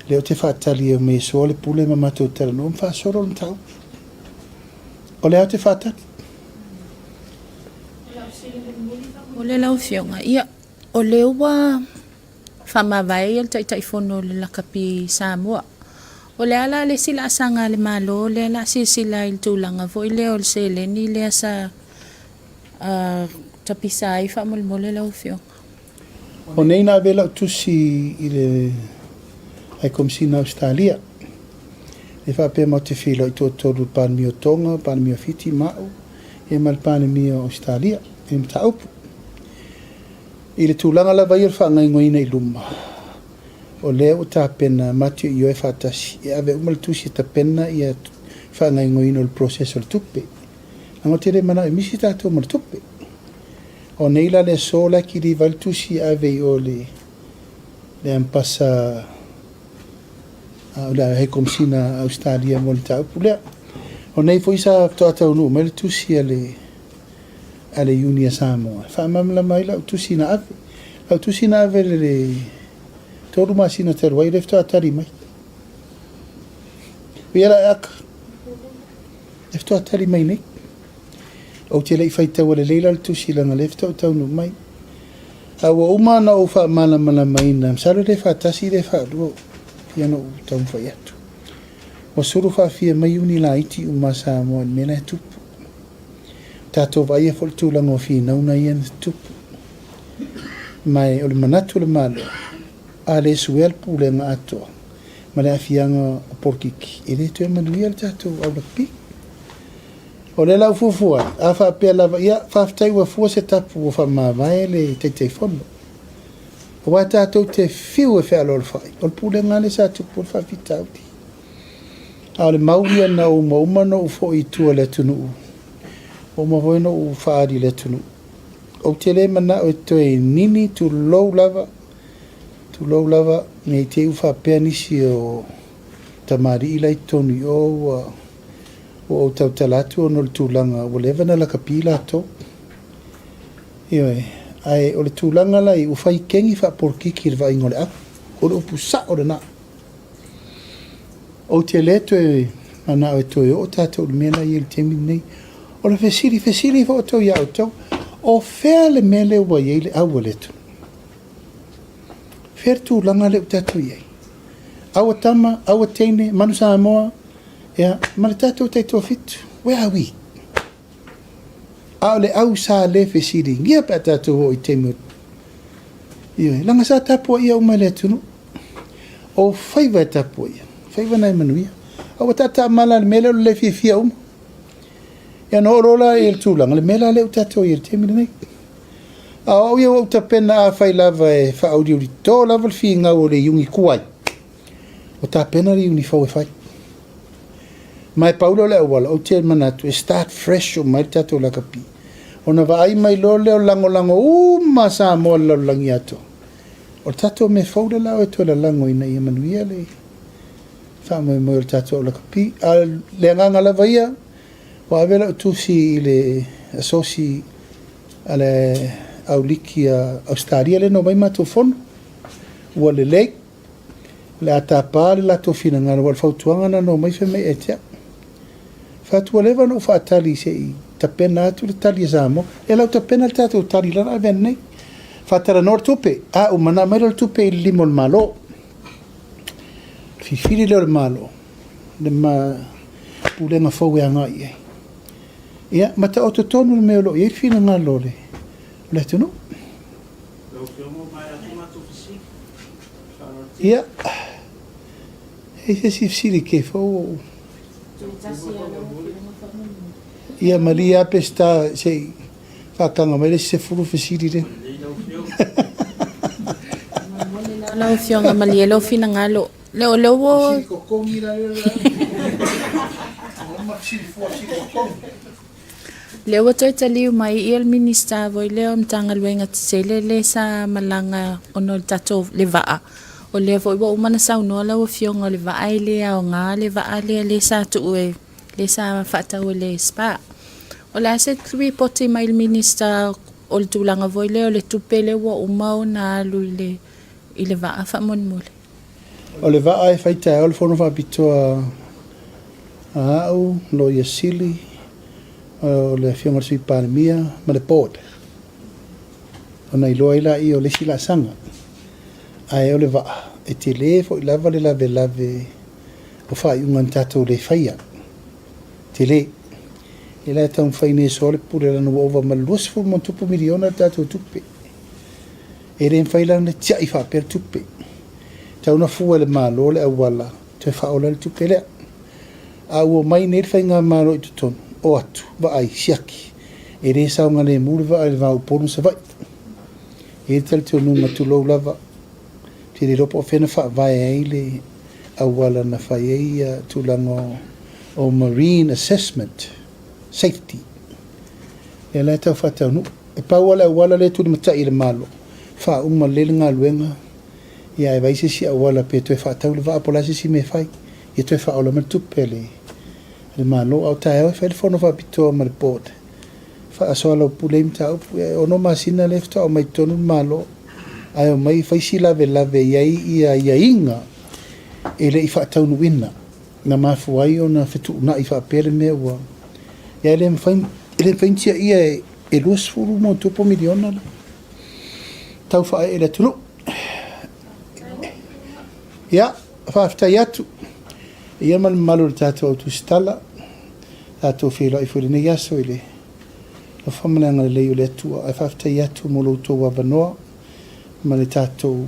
Leo te whaatali e me soa le pule ma matou tala no mwha soro le tau. O leo te whaatali? O le lau fionga. Ia, o leo wa whamawai al taifono le lakapi Samoa. O le ala le sila asanga le malo, le ala sila il tūlanga vo i leo le sele ni lea sa tapisai whamolmo le lau fionga. O nei nā vela tusi i le ai komsina Australia. E whape mo te whilo i tōtoru palemia o Tonga, palemia o Fiti, Mao, e mal palemia o Australia, e mta upu. I le tūlanga la vai whangai ngoina i luma. O leo ta pena matio i oe whatasi, e ave umal tusi ta pena i a whangai ngoina o le proceso le tupe. Ango te re mana e misi tātou ma le tupe. O neila le sola ki li val tusi ave i o le ampasa la he komsina Australia mo le taupu lea. O nei fo isa toa tau nu, mai le tusi ale Unia Samoa. Whamamla mai lau tusi na ave. Lau tusi na ave le toru masina te ruai lefto atari mai. Wera aka. Lefto atari mai nei. O te lei whai tau le leila le tusi langa lefto tau nu mai. Awa umana o wha mana mai na. Msalo le whatasi le wha no tau whai atu. O suru whawhia mai uni la iti umasa mo en mena tupu. Tato vai e fol tūlanga o whina una ian tupu. Mai o le manatu le malo. A le suel pule nga atoa. Ma le afianga o porkiki. E le tue manuia le tato au la pi. O le lau fufua. A whapea lava. Ia whaftai ua fua se tapu o whamawai le teitei fono. O wa tātou te whiu e whea lor whai. O le pule ngane sa tupu o whawhita uti. A le mauia na o maumano u fo i tua le tunu. O mahoino u whaari le tunu. O te le mana o toe nini tu lou lava. Tu lou lava nei te u whapea nisi o tamari ilai tonu o tau talatu o nol tūlanga. O levana la kapila to. Iwe. Ai o le tūlanga lai u whai kengi wha porkiki rwa ingole aku. O le upu sa o le na. O te le toe mana o toe o tātou le mea lai e le temi nei. O le fesiri wha o tau ia o tau. O whea le mea le ua iei le au le tu. fer tūlanga le tātou iei. Aua tama, aua teine, manu Samoa, ia, ma le tātou taitoa fitu. Where are we? Au le au sa le fesiri, ngia pa tātou o i te mut. Ioi, langa sa tapua ia umai le tunu. O whaiva e tapua ia, whaiva nai manuia. Aua tata mala le mele le fia uma. Ia no rola e le tūlanga, le mela le tātou i le te mire nei. Au ia o ta pena a whai lava e whaaudio li tō lava le fi ngau o le iungi kuai. O ta pena le iungi whau e whai. Mai paulo le awala, o te manatu, e start fresh o mai tātou la kapi. O na vai mai lo leo lango ma sa mo la langi ato. O tātou me whau le lao e tō la lango ina i manuia le. Wha mo le tātou la kapi. A le nganga lava ia, o avela o tusi i le asosi ale au liki a Australia le no mai mato fono. Ua le lei, le atapa le lato fina ngana, wal fautuanga na no mai fe mei etea. Fatua lewa no whaatali se i tapena atu le tali a Samo, e lau tapena le tātou tali lana a venei. Whaatara nor tupe, a umana mai le tupe i limo le malo. Fifiri leo le malo, le ma pulenga fau e anga i e. Ia, mata o tonu le meo lo, i e fina ngā lole. Le tunu? Ia. E se si fsiri ke fau. Ia malia pesta se whakanga mai le se furu fsiri re. Lau fionga malia lau fina ngalo. Leo wo. Fsiri kokongi la leo. Oma fsiri fua fsiri kokongi. Leo toi taliu mai i el minista voi leo mtanga luenga tsele le sa malanga ono tato le vaa. O le voi wa umana sa uno la o fionga le vaa le au nga le vaa le sa tu e le sa fata o le spa. O la se tui poti mai il minista o le tulanga voi leo le tupele wa umau na lu i le vaa fa mon mole. O le vaa e faita o le fono fa bitoa a au lo yasili. O le fionga sui PALEMIA ma le board. O nei loa ila i o le sila sanga. Ai o le vaa. E te le fo i lava le lave o whai ungan tatou le whaia. Te le. E lai tau whaine so le pure lana wa ova ma luasfu mon tupu miliona tatou tupe. E re mwhaila na tia i wha per tupe. Tau na fua le malo le awala. Te whaola le tupe lea. A ua mai ne le whainga malo i tutonu. O atu, wa ai, siaki. E re saunga le mure wa ai le vau ponu sa vai. E tali te onunga tu lau lava. Te re ropo o whena wha vai ai le awala na whai ai tu lango o marine assessment safety. E lai tau whatau nu. E pau ala awala le tu ni matai le malo. Wha uma lele ngā luenga. Ia e vaise si awala pe tu e whatau le vaa polasi si me whai. E tu e wha ola matupe le. Le malo au tae au fai le fono fa pitoa ma le board. Fa asoa lau pule imta au ono masina le fta o mai tonu malo. Ai o mai fai si lave iai ia inga. E le i fa tau nuina. Na mafu ai o na fitu na i fa pere mea ua. Ia ele mfain tia ia e luas furu mo tupo miliona la. Tau fa ai ele tunu. Ia, fa afta iatu. Ia mal malo tātou au TUSITALA. Tātou whila i whuri nei aso i le. O whamananga le leo le atua. Ai whaftai atu mo loutou wawanoa. Ma le tātou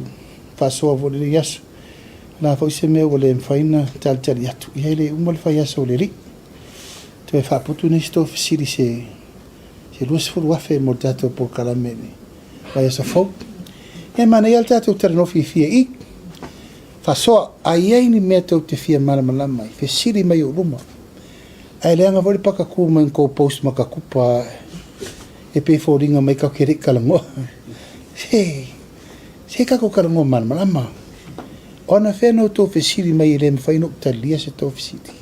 whasoa vo le nei aso. Nā whau se mea o le mwhaina talitari atu. I heile uma le whai aso le ri. Te wai whaputu nei sto fisiri se luas furu wafe mo le tātou por kalame ni. Wai aso fau. E mana i al tātou taranofi i fia i. Fasoa, ai ai ni mea tau te fia malama i, fesiri mai o ruma. Ai leanga voli paka kua mai ko post maka kupa e pe fōringa mai kau kere kalangoa. Se kako kalangoa malama. Ona whenau tō fesiri mai i le mwhaino talia se tō fesiri.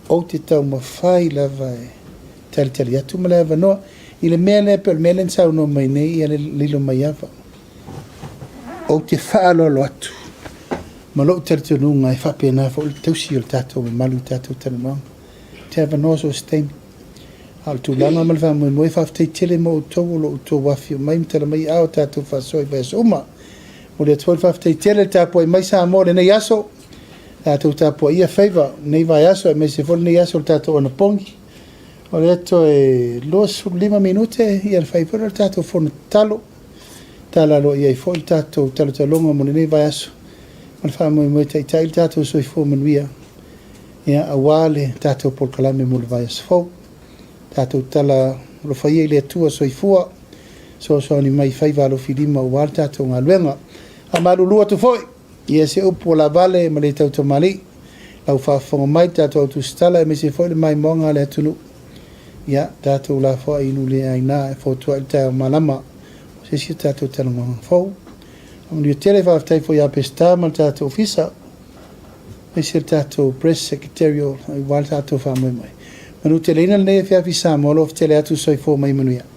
O te tau mawhai lava e talitali atu ma lava noa. I le mea le pel melen sau no mai nei i le lilo mai ava. O te whaalolo atu. Ma lo terte nunga e whapena fo le tausi o le tātou me malu tātou tana noa. Te hawa noa so stein. Al tu langa malwa mo e whaftei tele mo o tau o lo o tau wafi o mai mtala mai ao tātou whasoi vai so uma. o le 12 te tele tapo i mai sa mo le nei aso tatou tapo ia favor nei vai aso e me se fol nei aso tatou ona pongi o le to e los 5 minute ia le fai por tatou fono talo tala lo ia i fol tatou talo talonga mo nei vai aso o le fa mo tai tai tatou so i fo manuia ia awale tatou por kalame mo le vai aso fo tatou tala lo fai le tua so i fua so ni mai fai valo filima o wal tatou ngaluenga a malulu atu foi ia se upo la vale ma le tau tamali lau whaafonga mai tatou tusitala e me se foi le mai monga le atunu ia tatou la foi inu le aina e fotua il tau malama se si tatou talonga fau am li tele whaaftai foi a pesta ma tatou OFISA me se tatou press secretarial i wal tatou whaamai mai manu tele ina le ne fia fisa molo tele atu soi fo mai manuia